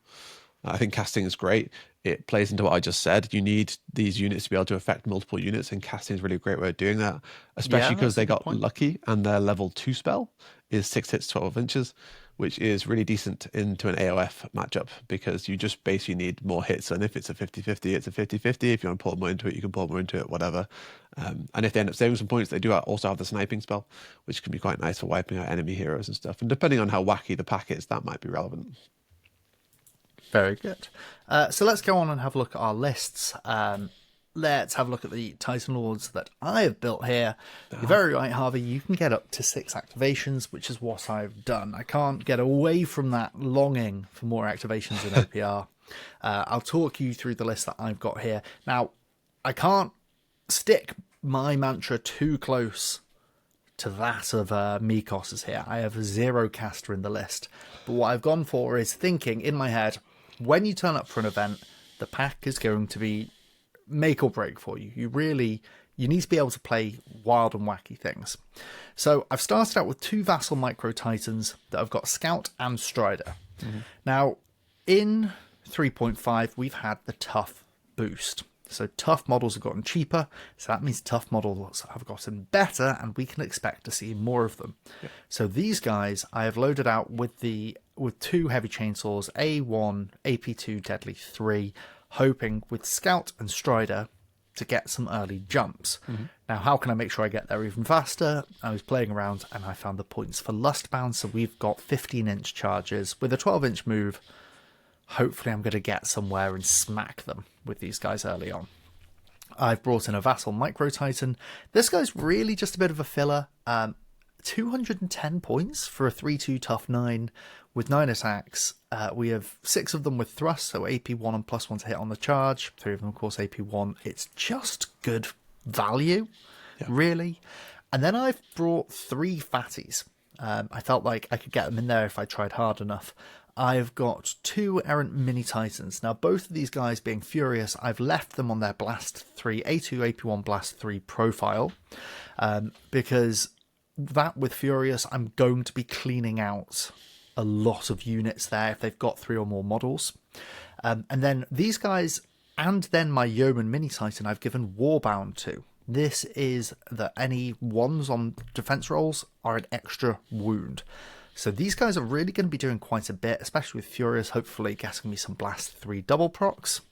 I think casting is great. It plays into what I just said. You need these units to be able to affect multiple units, and casting is really a great way of doing that, especially because they got lucky and their level 2 spell is 6 hits, 12 inches, which is really decent into an AOF matchup, because you just basically need more hits. And if it's a 50-50, it's a 50-50. If you want to pour more into it, you can pour more into it, whatever. And if they end up saving some points, they do also have the sniping spell, which can be quite nice for wiping out enemy heroes and stuff. And depending on how wacky the pack is, that might be relevant. Very good. So let's go on and have a look at our lists. Let's have a look at the Titan Lords that I have built here. You're very right, Harvey. You can get up to 6 activations, which is what I've done. I can't get away from that longing for more activations in OPR. I'll talk you through the list that I've got here. Now, I can't stick my mantra too close to that of Mikos here. I have 0 caster in the list. But what I've gone for is thinking in my head, when you turn up for an event, the pack is going to be make or break for you. You need to be able to play wild and wacky things. So I've started out with 2 Vassal Micro Titans that have got Scout and Strider. Now, in 3.5, we've had the tough boost. So tough models have gotten cheaper, so that means tough models have gotten better, and we can expect to see more of them. So these guys I have loaded out with 2 heavy chainsaws, A1, AP2, Deadly 3, hoping with Scout and Strider to get some early jumps. Now, how can I make sure I get there even faster? I was playing around and I found the points for Lustbound, so we've got 15-inch charges. With a 12-inch move, hopefully I'm going to get somewhere and smack them with these guys early on. I've brought in a Vassal Micro Titan. This guy's really just a bit of a filler. 210 points for a 3/2 tough 9 with 9 attacks. We have 6 of them with thrust, so AP1 and +1 to hit on the charge. 3 of them, of course, AP1. It's just good value, really. And then I've brought 3 fatties. I felt like I could get them in there if I tried hard enough. I've got 2 Errant Mini Titans. Now, both of these guys being Furious, I've left them on their Blast 3, A2, AP1, Blast 3 profile, because that with Furious, I'm going to be cleaning out a lot of units there if they've got 3 or more models. And then these guys, and then my Yeoman Mini Titan, I've given Warbound to. This is that any ones on defense rolls are an extra wound. So these guys are really going to be doing quite a bit, especially with Furious, hopefully getting me some Blast 3 double procs.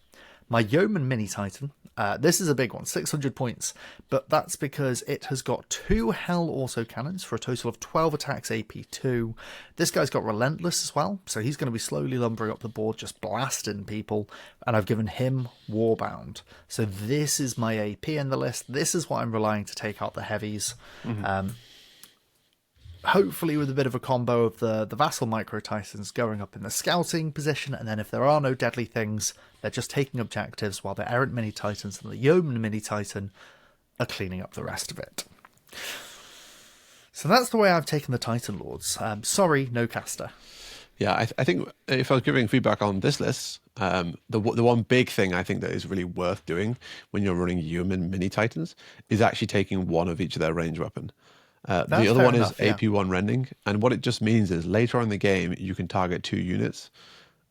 My Yeoman Mini Titan, this is a big one, 600 points, but that's because it has got 2 Hell autocannons for a total of 12 attacks AP2. This guy's got Relentless as well, so he's going to be slowly lumbering up the board, just blasting people, and I've given him Warbound. So this is my AP in the list. This is what I'm relying to take out the heavies. Hopefully with a bit of a combo of the Vassal Micro Titans going up in the scouting position, and then if there are no deadly things, they're just taking objectives, while the Errant Mini Titans and the Yeoman Mini Titan are cleaning up the rest of it. So that's the way I've taken the Titan Lords. Sorry, no caster. Yeah, I think if I was giving feedback on this list, the one big thing I think that is really worth doing when you're running Yeoman Mini Titans is actually taking one of each of their range weapon. The other one is AP1 rending, and what it just means is later on in the game you can target 2 units,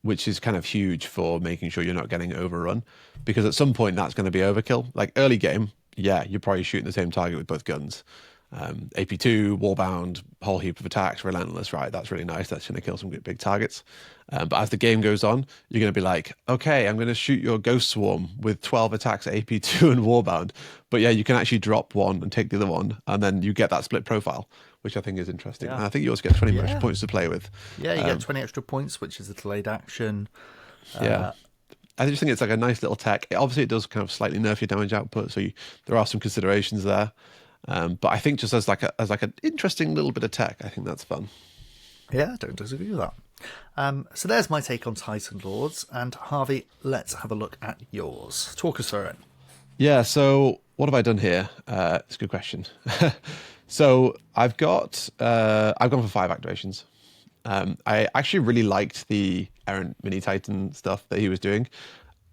which is kind of huge for making sure you're not getting overrun, because at some point that's going to be overkill. Like early game, yeah, you're probably shooting the same target with both guns. AP2, Warbound, whole heap of attacks, Relentless, right? That's really nice. That's going to kill some big targets. But as the game goes on, you're going to be like, okay, I'm going to shoot your Ghost Swarm with 12 attacks, AP2 and Warbound. But yeah, you can actually drop one and take the other one, and then you get that split profile, which I think is interesting. Yeah. And I think you also get 20 extra points to play with. Yeah, you get 20 extra points, which is a delayed action. Yeah. I just think it's like a nice little tech. Obviously, it does kind of slightly nerf your damage output, so there are some considerations there. But I think just as like an interesting little bit of tech, I think that's fun. Yeah, I don't disagree with that. So there's my take on Titan Lords, and Harvey, let's have a look at yours. Talk us through it. Yeah, so what have I done here? It's a good question. So I've gone for 5 activations. I actually really liked the Errant Mini Titan stuff that he was doing.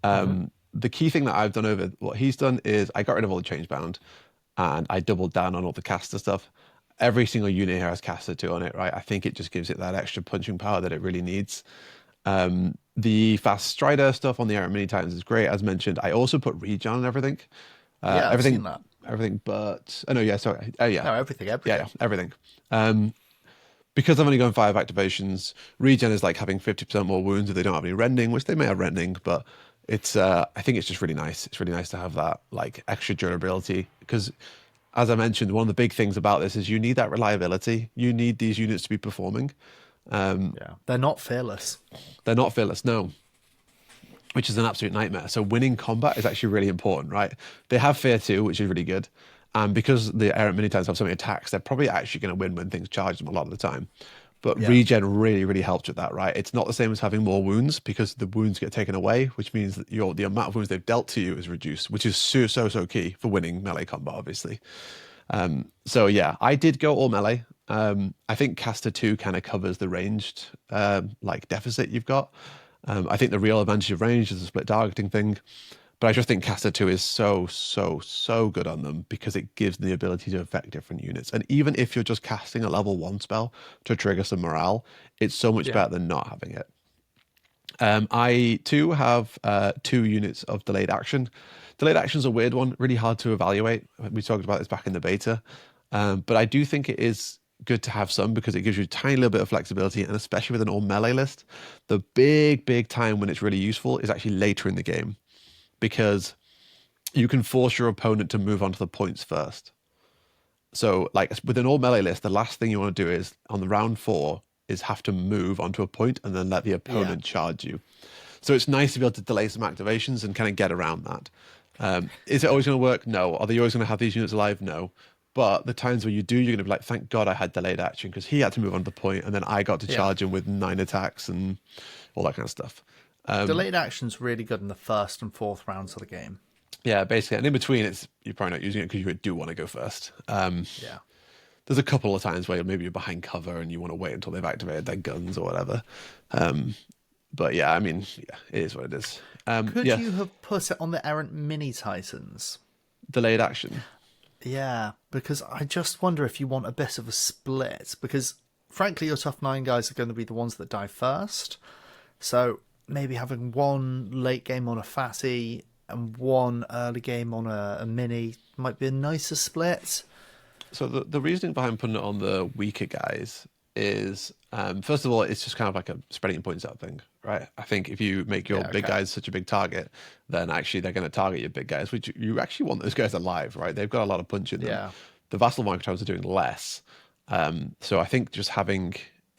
The key thing that I've done over what he's done is I got rid of all the change bound, and I doubled down on all the caster stuff. Every single unit here has caster 2 on it, right? I think it just gives it that extra punching power that it really needs. The fast strider stuff on the Errant Mini Titans is great, as mentioned. I also put regen on everything. Yeah, I've seen that. Everything but... Oh, no, yeah, sorry. Oh, yeah. No, everything. Yeah, everything. Because I've only gone 5 activations, regen is like having 50% more wounds if they don't have any rending, which they may have rending, but it's I think it's just really nice. It's really nice to have that like extra durability, because as I mentioned, one of the big things about this is you need that reliability. You need these units to be performing. They're not fearless. They're not fearless, no. Which is an absolute nightmare. So winning combat is actually really important, right? They have fear too, which is really good. And because the Errant Mini Titans have so many attacks, they're probably actually going to win when things charge them a lot of the time. But regen really, really helps with that, right? It's not the same as having more wounds, because the wounds get taken away, which means that the amount of wounds they've dealt to you is reduced, which is so key for winning melee combat, obviously. So yeah, I did go all melee. I think caster 2 kind of covers the ranged like deficit you've got. I think the real advantage of range is the split targeting thing. But I just think caster 2 is so good on them, because it gives them the ability to affect different units. And even if you're just casting a level 1 spell to trigger some morale, it's so much better than not having it. I too have 2 units of delayed action. Delayed action is a weird one, really hard to evaluate. We talked about this back in the beta. But I do think it is good to have some, because it gives you a tiny little bit of flexibility, and especially with an all melee list, the big time when it's really useful is actually later in the game, because you can force your opponent to move on to the points first. So like with an all melee list, the last thing you want to do is on the round 4 is have to move onto a point and then let the opponent charge you. So it's nice to be able to delay some activations and kind of get around that. Is it always going to work? No. Are they always going to have these units alive? No. But the times where you do, you're going to be like, thank God I had delayed action, because he had to move on to the point, and then I got to charge him with 9 attacks and all that kind of stuff. Delayed action's really good in the 1st and 4th rounds of the game. Yeah, basically. And in between, you're probably not using it because you do want to go first. There's a couple of times where maybe you're behind cover and you want to wait until they've activated their guns or whatever. But yeah, I mean, it is what it is. Could you have put it on the Errant Mini Titans? Delayed action. Yeah, because I just wonder if you want a bit of a split, because frankly, your tough 9 guys are going to be the ones that die first. So maybe having one late game on a fatty and one early game on a mini might be a nicer split. So the reasoning behind putting it on the weaker guys is, first of all, it's just kind of like a spreading points out thing, right? I think if you make your big guys such a big target, then actually they're going to target your big guys, which you actually want those guys alive, right? They've got a lot of punch in them. Yeah. The Vassal Microtowers are doing less. So I think just having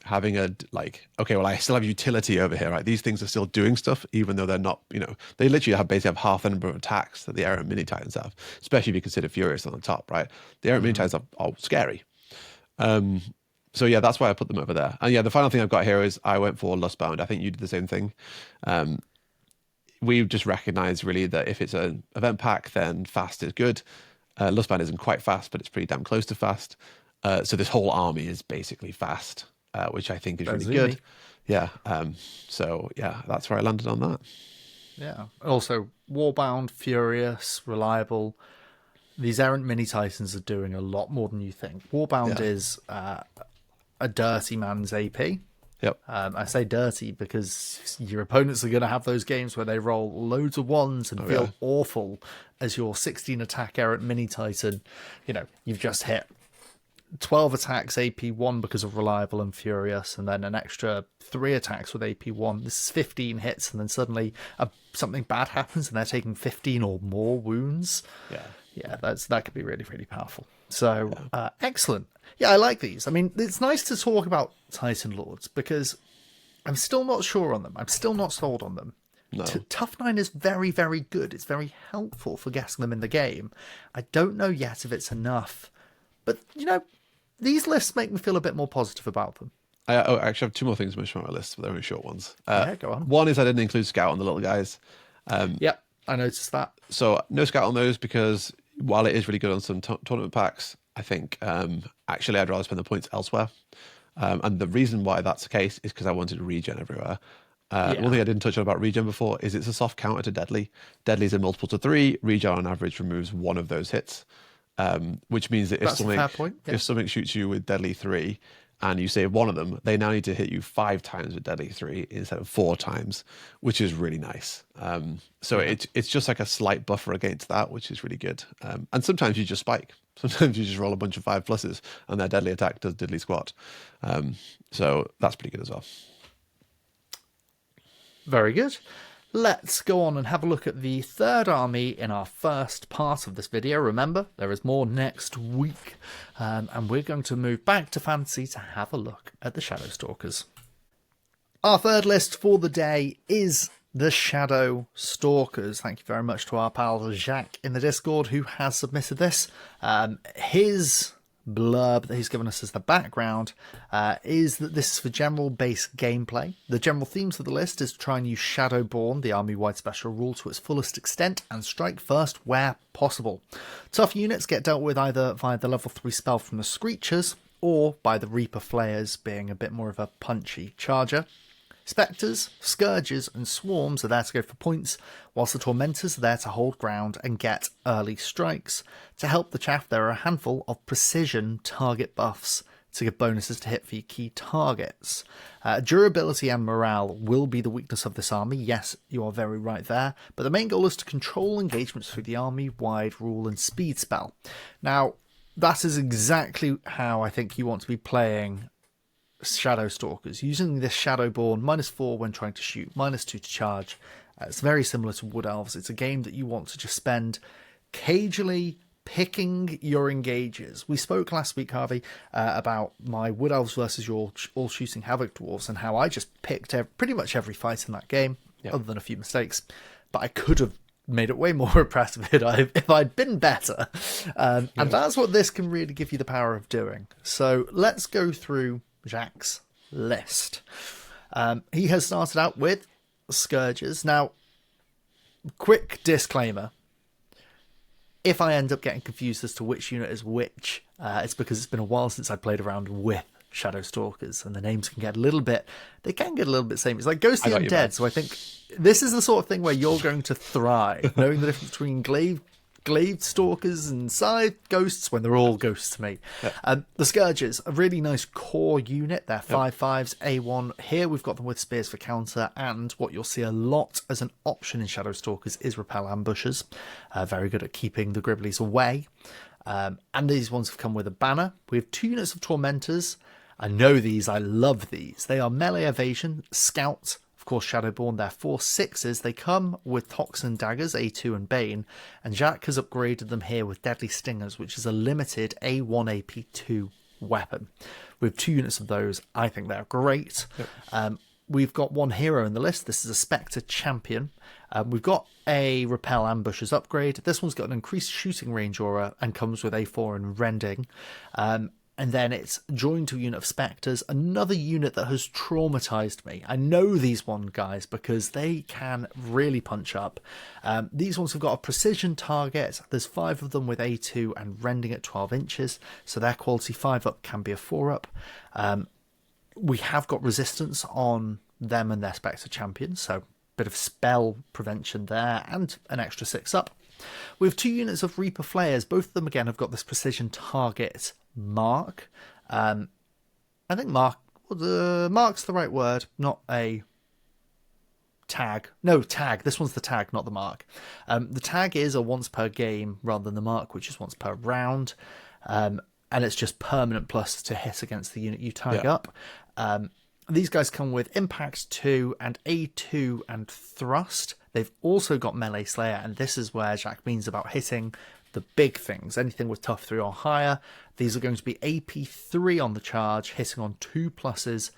a, like, okay, well, I still have utility over here, right? These things are still doing stuff, even though they're not, they literally basically have half the number of attacks that the Errant Mini Titans have, especially if you consider Furious on the top, right? The Errant Mini Titans are scary. So yeah, that's why I put them over there. And yeah, the final thing I've got here is I went for Lustbound. I think you did the same thing. We've just recognized really that if it's an event pack, then fast is good. Lustbound isn't quite fast, but it's pretty damn close to fast. So this whole army is basically fast, which I think is really good. Yeah. So yeah, that's where I landed on that. Yeah. Also, Warbound, Furious, Reliable. These Errant Mini Titans are doing a lot more than you think. Warbound is a dirty man's AP. Yep. I say dirty because your opponents are going to have those games where they roll loads of ones and feel awful as your 16 attack Errant Mini Titan. You've just hit 12 attacks AP1 because of Reliable and Furious, and then an extra 3 attacks with AP1. This is 15 hits, and then suddenly something bad happens and they're taking 15 or more wounds. Yeah, that could be really, really powerful. So, excellent. Yeah, I like these. I mean, it's nice to talk about Titan Lords because I'm still not sure on them. I'm still not sold on them. No. Tough 9 is very, very good. It's very helpful for getting them in the game. I don't know yet if it's enough. But, these lists make me feel a bit more positive about them. I actually have 2 more things to mention on my list, but they're only short ones. Yeah, go on. One is I didn't include Scout on the little guys. Yep, I noticed that. So no Scout on those because while it is really good on some tournament packs, I think actually I'd rather spend the points elsewhere. And the reason why that's the case is because I wanted to regen everywhere. One thing I didn't touch on about regen before is it's a soft counter to Deadly. Deadly's a multiple to 3. Regen on average removes 1 of those hits. Which means that if something shoots you with Deadly 3 and you save 1 of them, they now need to hit you 5 times with Deadly 3 instead of 4 times, which is really nice. So it's just like a slight buffer against that, which is really good. And sometimes you just spike. Sometimes you just roll a bunch of 5+s and their deadly attack does diddly squat. So that's pretty good as well. Very good. Let's go on and have a look at the third army in our first part of this video. Remember, there is more next week. And we're going to move back to fantasy to have a look at the Shadow Stalkers. Our third list for the day is the Shadow Stalkers. Thank you very much to our pal Jacques in the Discord who has submitted this. His blurb that he's given us as the background is that this is for general base gameplay. The general themes for the list is to try and use Shadowborn, the army-wide special rule, to its fullest extent and strike first where possible. Tough units get dealt with either via the level 3 spell from the Screechers or by the Reaper Flayers being a bit more of a punchy charger. Spectres, Scourges and Swarms are there to go for points, whilst the Tormentors are there to hold ground and get early strikes. To help the chaff, there are a handful of precision target buffs to give bonuses to hit for your key targets. Durability and morale will be the weakness of this army. Yes, you are very right there. But the main goal is to control engagements through the army-wide rule and speed spell. Now, that is exactly how I think you want to be playing Shadow Stalkers, using this Shadowborn -4 when trying to shoot, -2 to charge. It's very similar to Wood Elves. It's a game that you want to just spend cagely picking your engages. We spoke last week, Harvey, about my Wood Elves versus your all-shooting Havoc Dwarves and how I just picked pretty much every fight in that game, other than a few mistakes. But I could have made it way more impressive if I'd been better. And that's what this can really give you the power of doing. So let's go through Jacques' list. He has started out with Scourges. Now, quick disclaimer. If I end up getting confused as to which unit is which, it's because it's been a while since I played around with Shadow Stalkers, and the names can get a little bit same. It's like Ghost the Undead, so I think this is the sort of thing where you're going to thrive, knowing the difference between glaive stalkers and side ghosts when they're all ghosts to me. The Scourges, a really nice core unit. They're 5/5s, A1. Here we've got them with spears for counter, and what you'll see a lot as an option in Shadow Stalkers is repel ambushes. Very good at keeping the Gribblies away. And these ones have come with a banner. We have 2 units of Tormentors. I know these, I love these. They are melee evasion, scout, of course Shadowborn. They're 4/6s. They come with Toxin Daggers, A2 and Bane, and Jack has upgraded them here with Deadly Stingers, which is a limited A1 AP2 weapon. We have 2 units of those. I think they're great. We've got 1 hero in the list. This is a Spectre Champion. We've got a Repel Ambushes upgrade. This one's got an increased shooting range aura and comes with A4 and Rending. And then it's joined to a unit of Spectres, another unit that has traumatized me. I know these guys because they can really punch up. These ones have got a precision target. There's 5 of them with A2 and Rending at 12 inches. So their quality 5 up can be a 4 up. We have got resistance on them and their Spectre Champions, so a bit of spell prevention there and an extra 6 up. We have 2 units of Reaper Flayers. Both of them, again, have got this precision target mark. I think mark's the right word, not a tag. No, tag. This one's the tag, not the mark. The tag is a once per game rather than the mark, which is once per round. And it's just permanent plus to hit against the unit you tag up. These guys come with Impact 2 and A2 and Thrust. They've also got Melee Slayer, and this is where Jack means about hitting the big things. Anything with tough 3 or higher. These are going to be AP3 on the charge, hitting on 2 pluses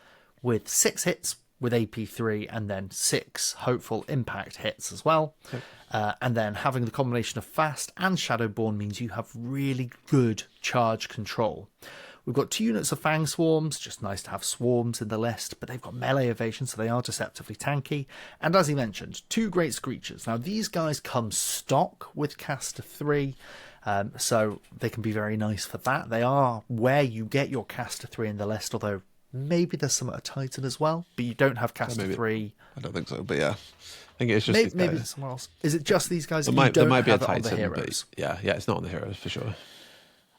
with 6 hits with AP3 and then 6 hopeful impact hits as well. And then having the combination of fast and Shadowborn means you have really good charge control. We've got 2 units of Fang Swarms, just nice to have swarms in the list, but they've got melee evasion, so they are deceptively tanky. And as he mentioned, 2 Great Screechers. Now, these guys come stock with Caster 3, so they can be very nice for that. They are where you get your Caster 3 in the list, although maybe there's some at a Titan as well, but you don't have Caster 3. I don't think so, but yeah. I think it's just maybe there's someone else. Is it just these guys? There might be a Titan, the heroes? But yeah, it's not on the heroes for sure.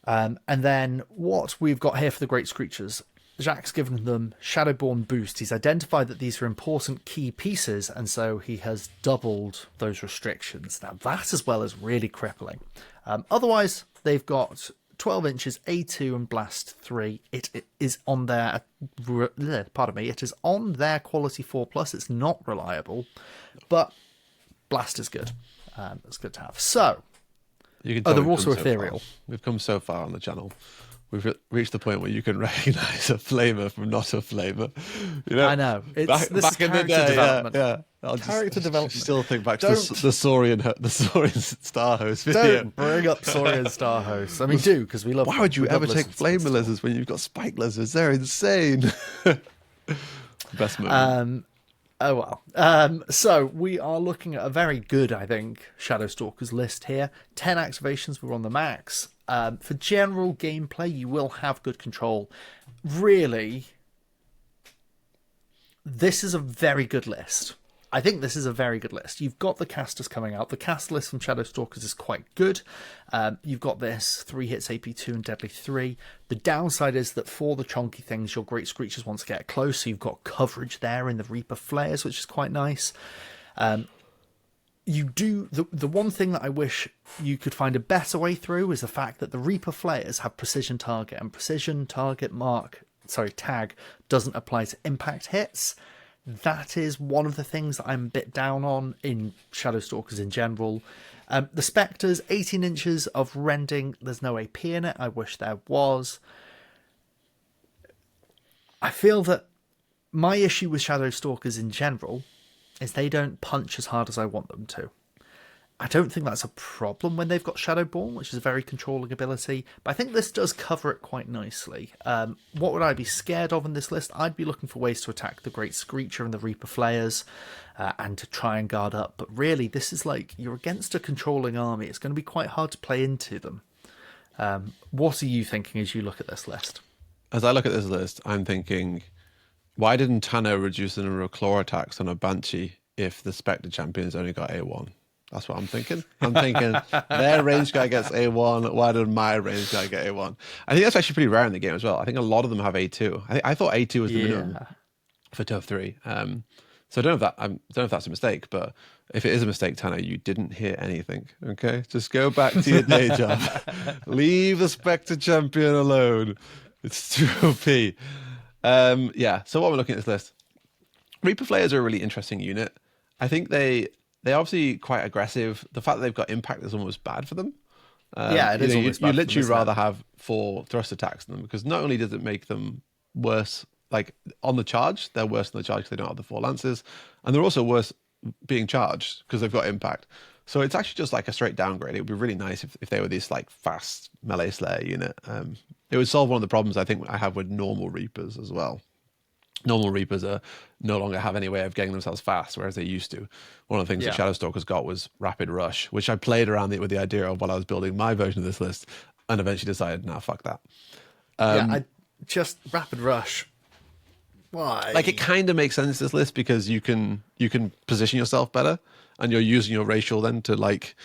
And then what we've got here for the Great Screechers, Jack's given them Shadowborn boost. He's identified that these are important key pieces, and so he has doubled those restrictions. Now that as well is really crippling. Otherwise, they've got 12 inches, A2 and Blast 3. It is on their, it is on their quality 4+. It's not reliable, but Blast is good. It's good to have. So, you can they're also ethereal. We've come so far on the channel. We've reached the point where you can recognise a flavour from not a flavour. You know, I know. Back in the day, development. yeah. Character development. Still think back to the Saurian Star Host video. Don't bring up Saurian Star Host. I mean, because we love. Why would you ever take flame lizards when you've got spike lizards? They're insane. Best movie. Oh well. So we are looking at a very good, I think, Shadow Stalkers list here. 10 activations, we're on the max. For general gameplay, you will have good control. Really, this is a very good list. I think this is a very good list. You've got the casters coming out. The caster list from Shadow Stalkers is quite good. You've got this 3 hits AP2 and Deadly 3. The downside is that for the chonky things, your Great Screechers want to get close, so you've got coverage there in the Reaper Flayers, which is quite nice. You do the one thing that I wish you could find a better way through is the fact that the Reaper Flayers have precision target, and precision target tag doesn't apply to impact hits. That is one of the things that I'm a bit down on in Shadow Stalkers in general. The Spectres, 18 inches of Rending. There's no AP in it. I wish there was. I feel that my issue with Shadow Stalkers in general is they don't punch as hard as I want them to. I don't think that's a problem when they've got Shadowborn, which is a very controlling ability, but I think this does cover it quite nicely. What would I be scared of in this list? I'd be looking for ways to attack the Great Screecher and the Reaper Flayers, and to try and guard up, but really this is like, you're against a controlling army, it's going to be quite hard to play into them. What are you thinking as you look at this list? As I look at this list, I'm thinking, why didn't Tano reduce the number of claw attacks on a Banshee if the Spectre Champion's only got A1? That's what I'm thinking. I'm thinking their range guy gets A1. Why did my range guy get A1? I think that's actually pretty rare in the game as well. I think a lot of them have A2. I thought A2 was the minimum for Turf 3. So I don't know if that's a mistake, but if it is a mistake, Tanner, you didn't hear anything. Okay, just go back to your day job. Leave the Spectre champion alone. It's too OP. Yeah. So what we're looking at this list, Reaper Flayers are a really interesting unit. I think they're obviously quite aggressive. The fact that they've got impact is almost bad for them. Yeah, it is almost bad. You literally rather have 4 thrust attacks than them, because not only does it make them worse, like on the charge, they're worse on the charge because they don't have the 4 lances, and they're also worse being charged because they've got impact. So it's actually just like a straight downgrade. It would be really nice if they were this like fast melee slayer unit. It would solve one of the problems I think I have with normal Reapers as well. Normal Reapers are no longer have any way of getting themselves fast, whereas they used to. One of the things that Shadow Stalkers got was Rapid Rush, which I played around with the idea of while I was building my version of this list, and eventually decided, nah, fuck that. Rapid Rush. Why? Like, it kind of makes sense, this list, because you can position yourself better, and you're using your racial then to like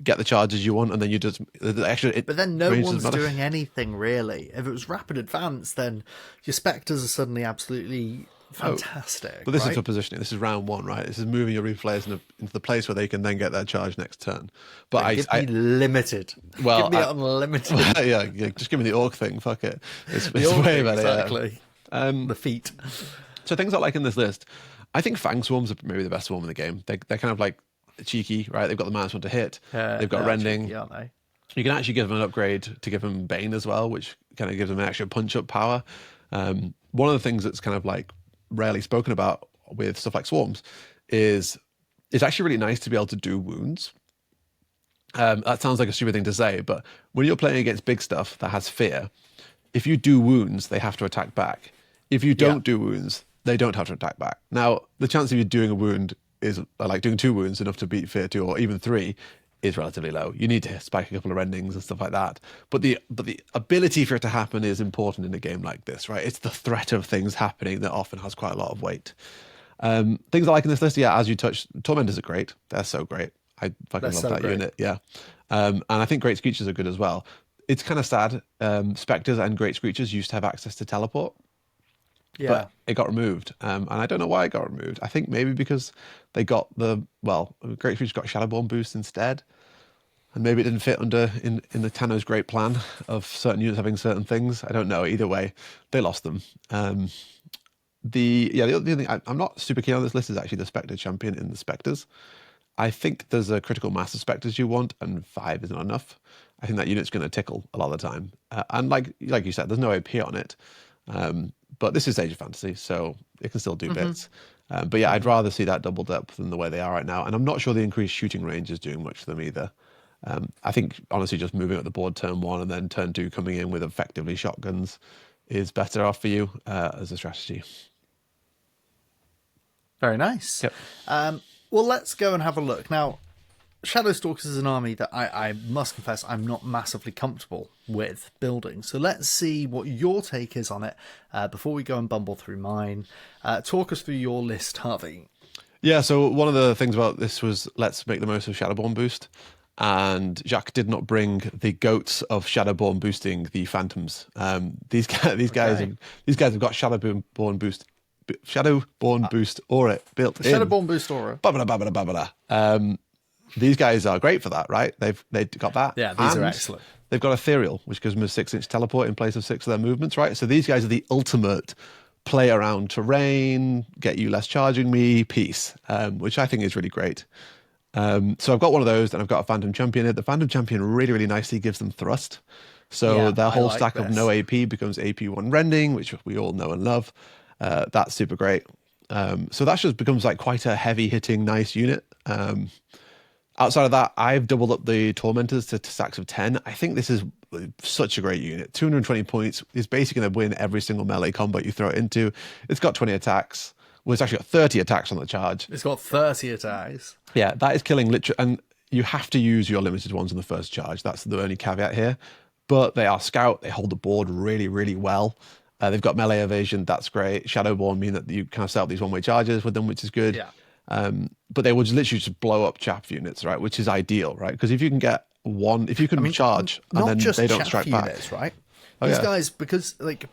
get the charges you want, and then you just but then no one's doing anything really. If it was rapid advance, then your Spectres are suddenly absolutely fantastic. But this is for positioning. This is round 1, right? This is moving your replayers into the place where they can then get their charge next turn. But give me limited. Well, give me unlimited. Yeah, just give me the orc thing. Fuck it. It's way better. Exactly. Yeah. The feet. So things I like in this list, I think Fang Swarms are maybe the best swarm in the game. They're kind of like cheeky, right? They've got the -1 to hit. They've got rending. Cheeky, aren't they? You can actually give them an upgrade to give them Bane as well, which kind of gives them an extra punch-up power. One of the things that's kind of like rarely spoken about with stuff like swarms is it's actually really nice to be able to do wounds. That sounds like a stupid thing to say, but when you're playing against big stuff that has fear, if you do wounds, they have to attack back. If you don't do wounds, they don't have to attack back. Now, the chance of you doing a wound is like doing 2 wounds enough to beat fear 2, or even 3, is relatively low. You need to spike a couple of rendings and stuff like that. But the ability for it to happen is important in a game like this, right? It's the threat of things happening that often has quite a lot of weight. Things I like in this list, as you touched, Tormentors are great. They're so great. I fucking love that unit. Yeah. And I think Great Screechers are good as well. It's kind of sad. Spectres and Great Screechers used to have access to teleport. Yeah. But it got removed. And I don't know why it got removed. I think maybe because they got Great Screechers got Shadowborn boost instead. And maybe it didn't fit in the Tanno's great plan of certain units having certain things. I don't know. Either way, they lost them. The other thing I'm not super keen on this list is actually the Spectre champion in the Spectres. I think there's a critical mass of Spectres you want, and 5 isn't enough. I think that unit's going to tickle a lot of the time. And like you said, there's no AP on it. But this is Age of Fantasy, so it can still do bits. But yeah, I'd rather see that doubled up than the way they are right now. And I'm not sure the increased shooting range is doing much for them either. I think, honestly, just moving up the board turn 1 and then turn 2 coming in with effectively shotguns is better off for you as a strategy. Very nice. Yep. Well, let's go and have a look. Now, Shadow Stalkers is an army that I must confess I'm not massively comfortable with building. So let's see what your take is on it before we go and bumble through mine. Talk us through your list, Harvey. Yeah, so one of the things about this was let's make the most of Shadowborn boost. And Jacques did not bring the goats of Shadowborn boosting the Phantoms. These guys have got Shadowborn boost. Shadowborn boost aura built in. Shadowborn boost aura. These guys are great for that, right? They've got that. Yeah, these are excellent. They've got Ethereal, which gives them a 6-inch teleport in place of 6 of their movements, right? So these guys are the ultimate play around terrain, get you less charging me piece, which I think is really great. So I've got one of those, and I've got a Phantom Champion here. The Phantom Champion really, really nicely gives them thrust. So their whole stack of no AP becomes AP1 rending, which we all know and love. That's super great. So that just becomes like quite a heavy hitting, nice unit. Outside of that, I've doubled up the Tormentors to stacks of 10. I think this is such a great unit. 220 points is basically going to win every single melee combat you throw it into. It's got 20 attacks. Well, it's actually got 30 attacks on the charge. It's got 30 attacks. Yeah, that is killing literally. And you have to use your limited ones on the first charge. That's the only caveat here. But they are scout. They hold the board really, really well. They've got melee evasion. That's great. Shadowborn mean that you kind of set up these one-way charges with them, which is good. Yeah. But they would literally just blow up chaff units, right? Which is ideal, right? Because if you can get one, if you can charge and then they don't strike units, back, right? These guys, because like,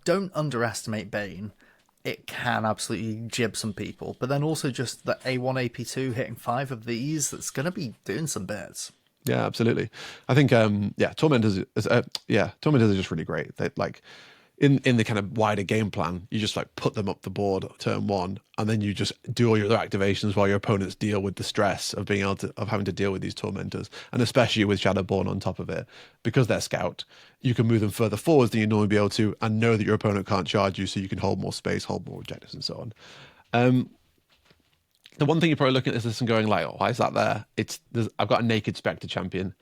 don't underestimate Bane. It can absolutely jib some people, but then also just the A1, AP2 hitting 5 of these, that's going to be doing some bits. Yeah, absolutely. I think, Tormentors are just really great. They like in the kind of wider game plan, you just like put them up the board turn 1, and then you just do all your other activations while your opponents deal with the stress of being able to having to deal with these Tormentors, and especially with Shadowborn on top of it, because they're scout, you can move them further forwards than you'd normally be able to, and know that your opponent can't charge you, so you can hold more space, hold more objectives, and so on. The one thing you're probably looking at this and going like, oh, why is that there? I've got a naked Spectre champion.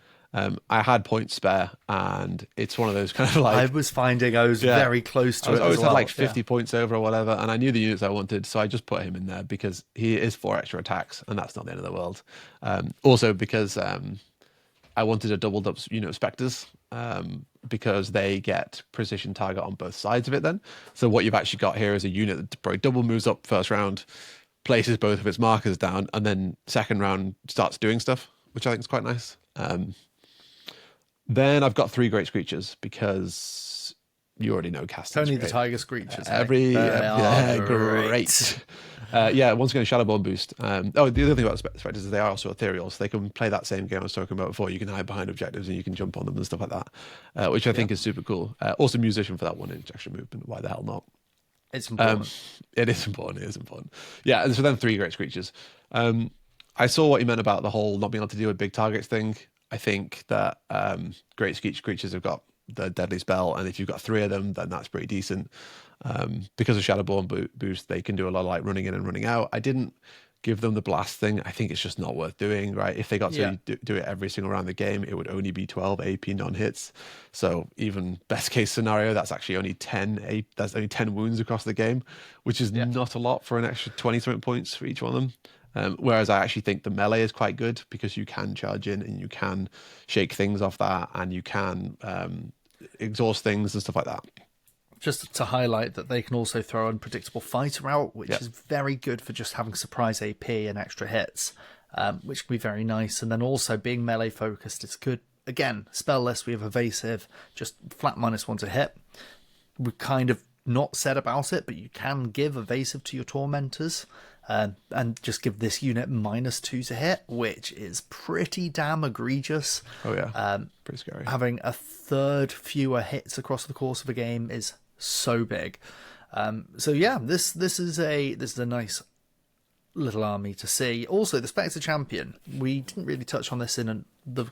I had points spare, and it's one of those kind of like... I was finding I was very close to it. I always had like 50 points over or whatever, and I knew the units I wanted, so I just put him in there because he is 4 extra attacks, and that's not the end of the world. Also because I wanted a doubled up unit of Spectres, because they get precision target on both sides of it then. So what you've actually got here is a unit that probably double moves up first round, places both of its markers down, and then second round starts doing stuff, which I think is quite nice. Then I've got 3 great screeches because you already know casting. Tony the Tiger Screeches. Great. Once again, Shadowborn boost. The other thing about Spectres is they are also ethereal, so they can play that same game I was talking about before. You can hide behind objectives and you can jump on them and stuff like that, which I think is super cool. Also, musician for that 1 inch extra movement. Why the hell not? It's important. It is important. Yeah, and so then 3 great screeches. I saw what you meant about the whole not being able to deal with big targets thing. I think that great screeches have got the deadly spell, and if you've got 3 of them, then that's pretty decent. Because of Shadowborn boost, they can do a lot of like running in and running out. I didn't give them the blast thing. I think it's just not worth doing, right? If they got to do it every single round of the game, it would only be 12 AP non-hits. So even best case scenario, that's actually only 10 that's only 10 wounds across the game, which is not a lot for an extra 20 something points for each one of them. Whereas I actually think the melee is quite good because you can charge in and you can shake things off that, and you can exhaust things and stuff like that. Just to highlight that they can also throw Unpredictable Fighter out, which is very good for just having surprise AP and extra hits, which can be very nice. And then also being melee focused, it's good. Again, spell-less, we have Evasive, just flat -1 to hit. We've kind of not said about it, but you can give Evasive to your Tormentors. And just give this unit -2 to hit, which is pretty damn egregious. Oh yeah, pretty scary. Having a third fewer hits across the course of a game is so big. So yeah, this is a nice little army to see. Also, the Spectre Champion. We didn't really touch on this in the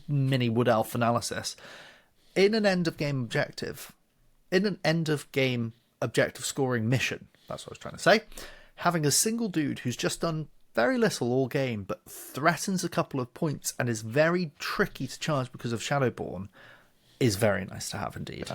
mini Wood Elf analysis. In an end of game objective scoring mission. That's what I was trying to say. Having a single dude who's just done very little all game, but threatens a couple of points and is very tricky to charge because of Shadowborn, is very nice to have indeed.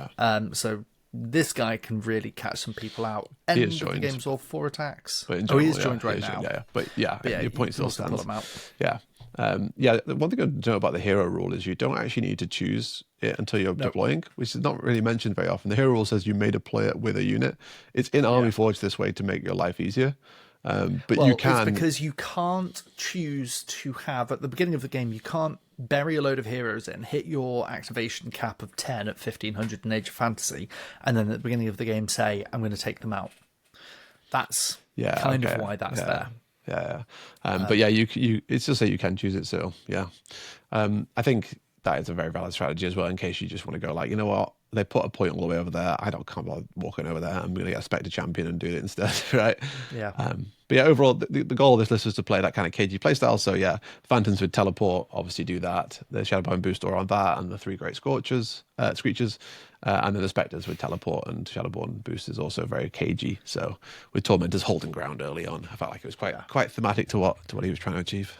So this guy can really catch some people out. He is joined. The game's all 4 attacks. But in general, he is joined right now. But your point still stands. Pull him out. Yeah. The one thing to know about the hero rule is you don't actually need to choose it until you're deploying, which is not really mentioned very often. The hero rule says you may deploy it with a unit. It's in Army Forge this way to make your life easier. But you can... It's because you can't choose to have, at the beginning of the game, you can't bury a load of heroes in, hit your activation cap of 10 at 1500 in Age of Fantasy, and then at the beginning of the game say, I'm going to take them out. That's kind of why that's there. But you it's just that you can choose it. So I think that is a very valid strategy as well, in case you just want to go like, you know what, they put a point all the way over there, can't bother walking over there, I'm going to get a Spectre Champion and do it instead. Right. But overall the goal of this list is to play that kind of KG playstyle. So Phantoms with teleport obviously do that, the Shadowborn booster on that, and the 3 great screeches, and then the Spectres with teleport and Shadowborn boost is also very KG. So with Tormentors holding ground early on, I felt like it was quite thematic to what he was trying to achieve.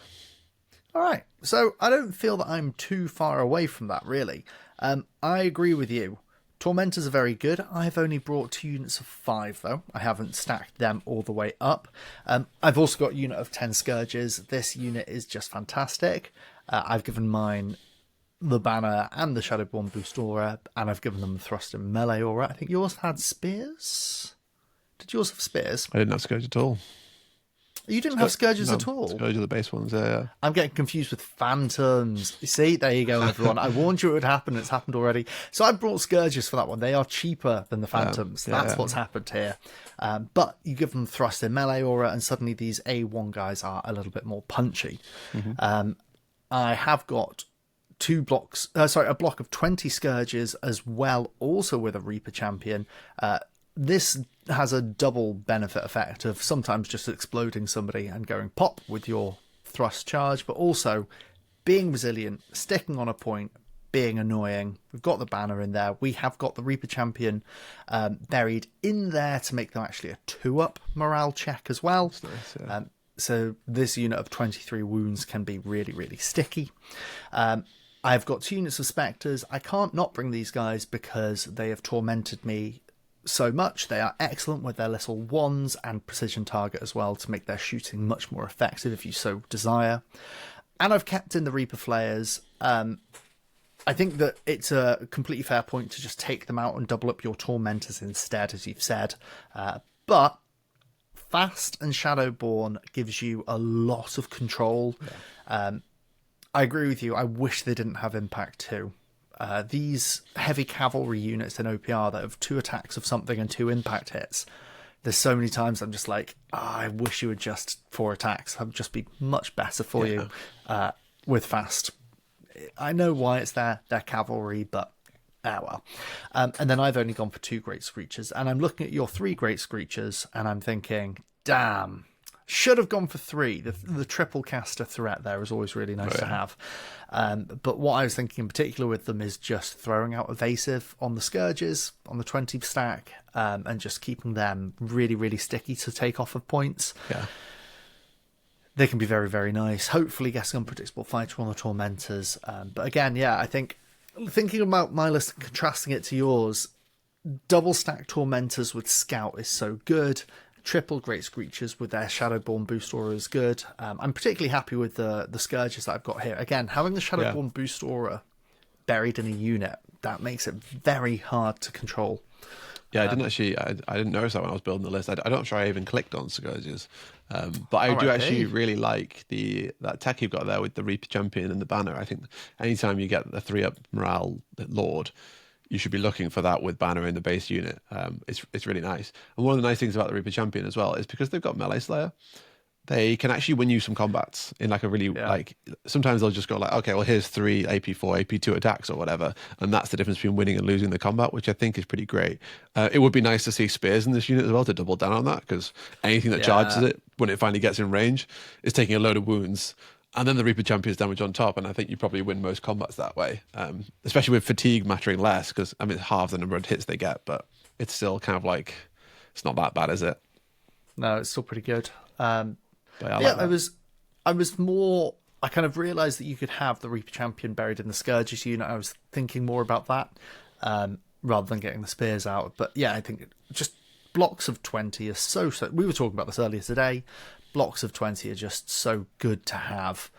All right, so I don't feel that I'm too far away from that, really. I agree with you. Tormentors are very good. I've only brought 2 units of 5, though. I haven't stacked them all the way up. I've also got a unit of 10 Scourges. This unit is just fantastic. I've given mine the Banner and the Shadowborn Boost Aura, and I've given them the Thrust and Melee Aura. I think yours had Spears? Did yours have Spears? I didn't have Scourge at all. You didn't have Scourges at all? Scourge are the base ones, yeah. I'm getting confused with Phantoms. You see, there you go, everyone. I warned you it would happen. It's happened already. So I brought Scourges for that one. They are cheaper than the Phantoms. That's what's happened here. But you give them thrust in melee aura, and suddenly these A1 guys are a little bit more punchy. I have got a block of 20 Scourges as well, also with a Reaper champion. This has a double benefit effect of sometimes just exploding somebody and going pop with your thrust charge, but also being resilient, sticking on a point, being annoying. We've got the banner in there. We have got the Reaper champion buried in there to make them actually a 2-up morale check as well. Nice, yeah. So this unit of 23 wounds can be really, really sticky. I've got 2 units of Spectres. I can't not bring these guys because they have tormented me so much. They are excellent with their little wands and precision target as well to make their shooting much more effective if you so desire. And I've kept in the Reaper Flayers. I think that it's a completely fair point to just take them out and double up your Tormentors instead, as you've said. But Fast and Shadowborn gives you a lot of control. Yeah. I agree with you. I wish they didn't have Impact too. These heavy cavalry units in OPR that have 2 attacks of something and 2 impact hits. There's so many times I'm just like, I wish you would just 4 attacks. That would just be much better for you with Fast. I know why it's there. They're cavalry, but well. And then I've only gone for 2 Great Screechers. And I'm looking at your 3 Great Screechers and I'm thinking, damn. Should have gone for 3. The triple caster threat there is always really nice to have. But what I was thinking in particular with them is just throwing out evasive on the Scourges, on the 20 stack, and just keeping them really, really sticky to take off of points. Yeah. They can be very, very nice. Hopefully getting unpredictable fighter on the Tormentors. But again, I think thinking about my list and contrasting it to yours, double stack Tormentors with Scout is so good. Triple Great Screechers with their Shadowborn boost aura is good. I'm particularly happy with the Scourges that I've got here. Again, having the Shadowborn boost aura buried in a unit, that makes it very hard to control. Yeah, I didn't notice that when I was building the list. I'm not sure I even clicked on Scourges. But I do actually really like that tech you've got there with the Reaper Champion and the banner. I think anytime you get the 3-up morale Lord, you should be looking for that with banner in the base unit. It's really nice. And one of the nice things about the Reaper Champion as well is because they've got Melee Slayer, they can actually win you some combats in like a really, like, sometimes they'll just go like, okay, well, here's 3 AP4, AP2 attacks or whatever. And that's the difference between winning and losing the combat, which I think is pretty great. It would be nice to see spears in this unit as well to double down on that, because anything that charges it when it finally gets in range is taking a load of wounds. And then the Reaper Champion's damage on top, and I think you probably win most combats that way, especially with fatigue mattering less, because, I mean, it's half the number of hits they get, but it's still kind of like, it's not that bad, is it? No, it's still pretty good. I kind of realised that you could have the Reaper Champion buried in the Scourges unit. I was thinking more about that rather than getting the spears out. But yeah, I think just blocks of 20 are so... We were talking about this earlier today. Blocks of 20 are just so good to have.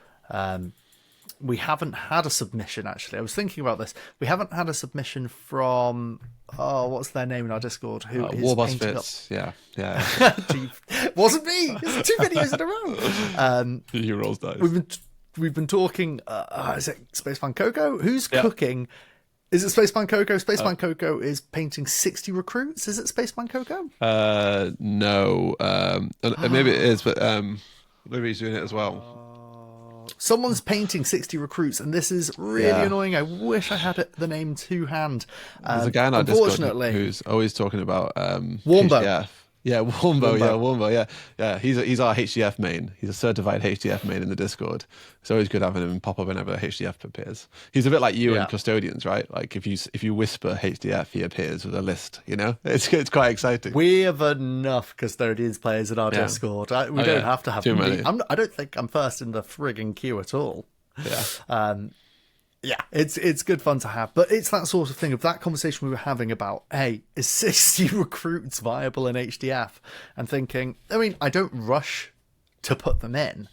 We haven't had a submission, actually. I was thinking about this. We haven't had a submission from... what's their name in our Discord? Who is Warboss Fits. Up... Yeah. Wasn't me. It's 2 videos in a row. He rolls dice. We've been talking. Is it Spaceman Coco? Who's cooking? Is it Spaceman Coco? Spaceman Coco is painting 60 recruits. Is it Spaceman Coco? No. Maybe it is, but maybe he's doing it as well. Someone's painting 60 recruits, and this is really annoying. I wish I had the name to hand. There's a guy in our Discord who's always talking about Wombo. HDF. Yeah, Wombo. Yeah. He's our HDF main. He's a certified HDF main in the Discord. It's always good having him pop up whenever HDF appears. He's a bit like you and Custodians, right? Like if you whisper HDF, he appears with a list. You know, it's quite exciting. We have enough Custodians players in our Discord. We don't have to have too many. I don't think I'm first in the frigging queue at all. Yeah. It's good fun to have, but it's that sort of thing of that conversation we were having about, hey, is 60 recruits viable in HDF? And thinking, I mean, I don't rush to put them in,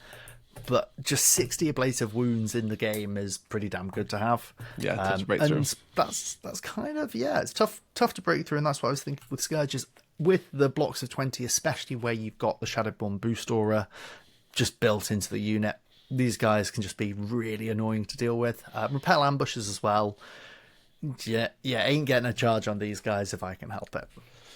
but just 60 ablative wounds in the game is pretty damn good to have. Yeah, to break through. And that's kind of, it's tough to break through, and that's what I was thinking with Scourges. with the blocks of 20, especially where you've got the Shadowborn boost aura just built into the unit, these guys can just be really annoying to deal with. Repel ambushes as well. Yeah, ain't getting a charge on these guys if I can help it.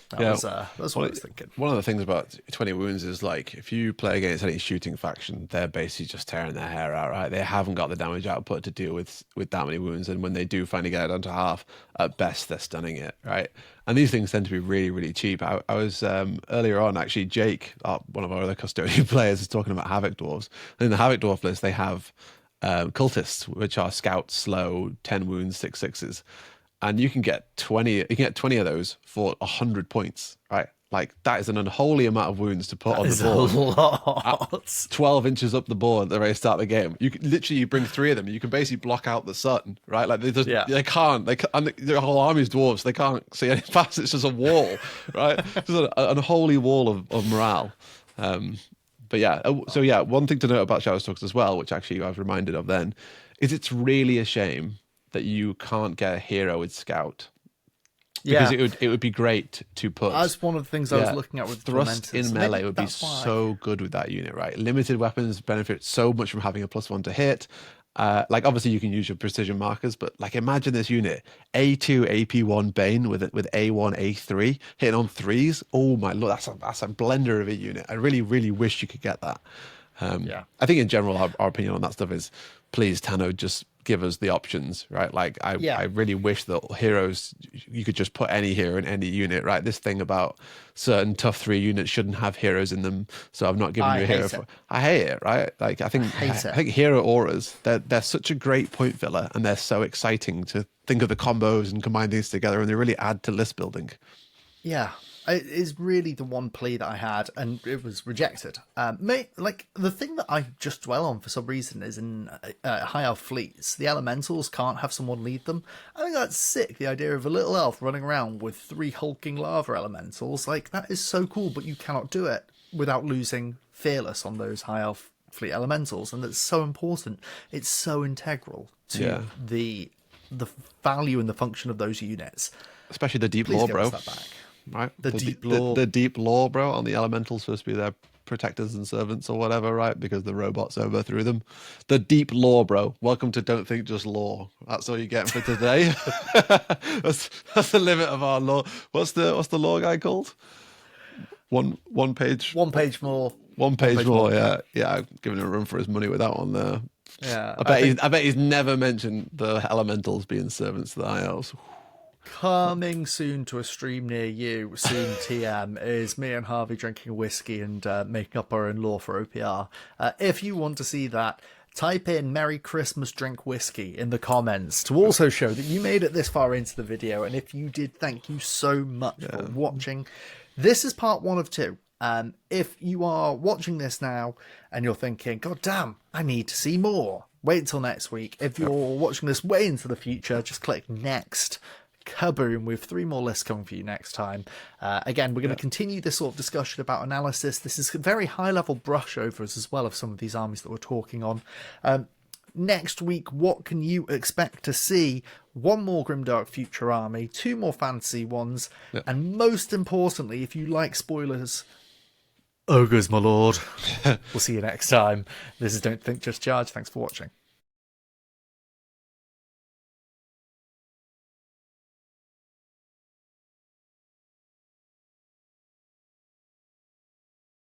That's what I was thinking. One of the things about 20 wounds is, like, if you play against any shooting faction, they're basically just tearing their hair out, right? They haven't got the damage output to deal with that many wounds, and when they do finally get it down to half, at best they're stunning it, right? And these things tend to be really, really cheap. I was earlier on, actually, Jake, one of our other custodian players, is talking about Havoc Dwarves. And in the Havoc Dwarf list, they have cultists, which are scouts, slow, 10 wounds, 6/6s. And you can get 20. You can get 20 of those for 100 points, right? Like, that is an unholy amount of wounds to put on the board. A lot. 12 inches up the board at the very start of the game. You can, literally, you bring 3 of them. You can basically block out the sun, right? Like, they can't. And the whole army's dwarves. They can't see any past. It's just a wall, right? Just an unholy wall of morale. But yeah, so yeah, one thing to note about Shadowstalkers as well, which actually I was reminded of then, is it's really a shame that you can't get a hero with Scout. Because it would be great to put... That's one of the things I was looking at with Thrust in melee would be so good with that unit, right? Limited weapons benefit so much from having a +1 to hit. Like, obviously you can use your precision markers, but like, imagine this unit, A2 AP1 Bane with A1 A3 hitting on 3s. Oh my lord, that's a blender of a unit. I really, really wish you could get that. I think in general our opinion on that stuff is, please, Tano, just give us the options, right? Like, I really wish that heroes, you could just put any hero in any unit, right? This thing about certain tough 3 units shouldn't have heroes in them, so I'm not giving you a hero. I hate it, right? Like, I think hero auras, they're such a great point filler, and they're so exciting to think of the combos and combine these together, and they really add to list building. Yeah. It is really the one plea that I had, and it was rejected. Like, the thing that I just dwell on for some reason is in high elf fleets, the elementals can't have someone lead them. I think that's sick, the idea of a little elf running around with 3 hulking lava elementals. Like, that is so cool, but you cannot do it without losing Fearless on those high elf fleet elementals, and that's so important. It's so integral to the value and the function of those units. Especially the deep lore, bro. Right, the deep lore, the deep lore, bro. On the elementals supposed to be their protectors and servants or whatever, right? Because the robots overthrew them. The deep lore, bro. Welcome to Don't Think Just Lore. That's all you're getting for today. that's the limit of our lore. What's the lore guy called? One page. One page more. One page more. Yeah. I'm giving him a run for his money with that one there. Yeah. I bet he's never mentioned the elementals being servants to the high elves. Coming soon to a stream near you, soon TM, is me and Harvey drinking a whiskey and making up our own lore for OPR. If you want to see that, type in Merry Christmas Drink Whiskey in the comments to also show that you made it this far into the video. And if you did, thank you so much for watching. This is part 1 of 2. If you are watching this now and you're thinking, God damn, I need to see more, wait until next week. If you're watching this way into the future, just click next. Kaboom, with 3 more lists coming for you next time. Again, we're going to continue this sort of discussion about analysis. This is very high-level brush-overs as well of some of these armies that we're talking on. Next week, what can you expect to see? 1 more Grimdark Future army, 2 more fantasy ones, and most importantly, if you like spoilers, ogres, my lord. We'll see you next time. This is Don't Think, Just Charge. Thanks for watching.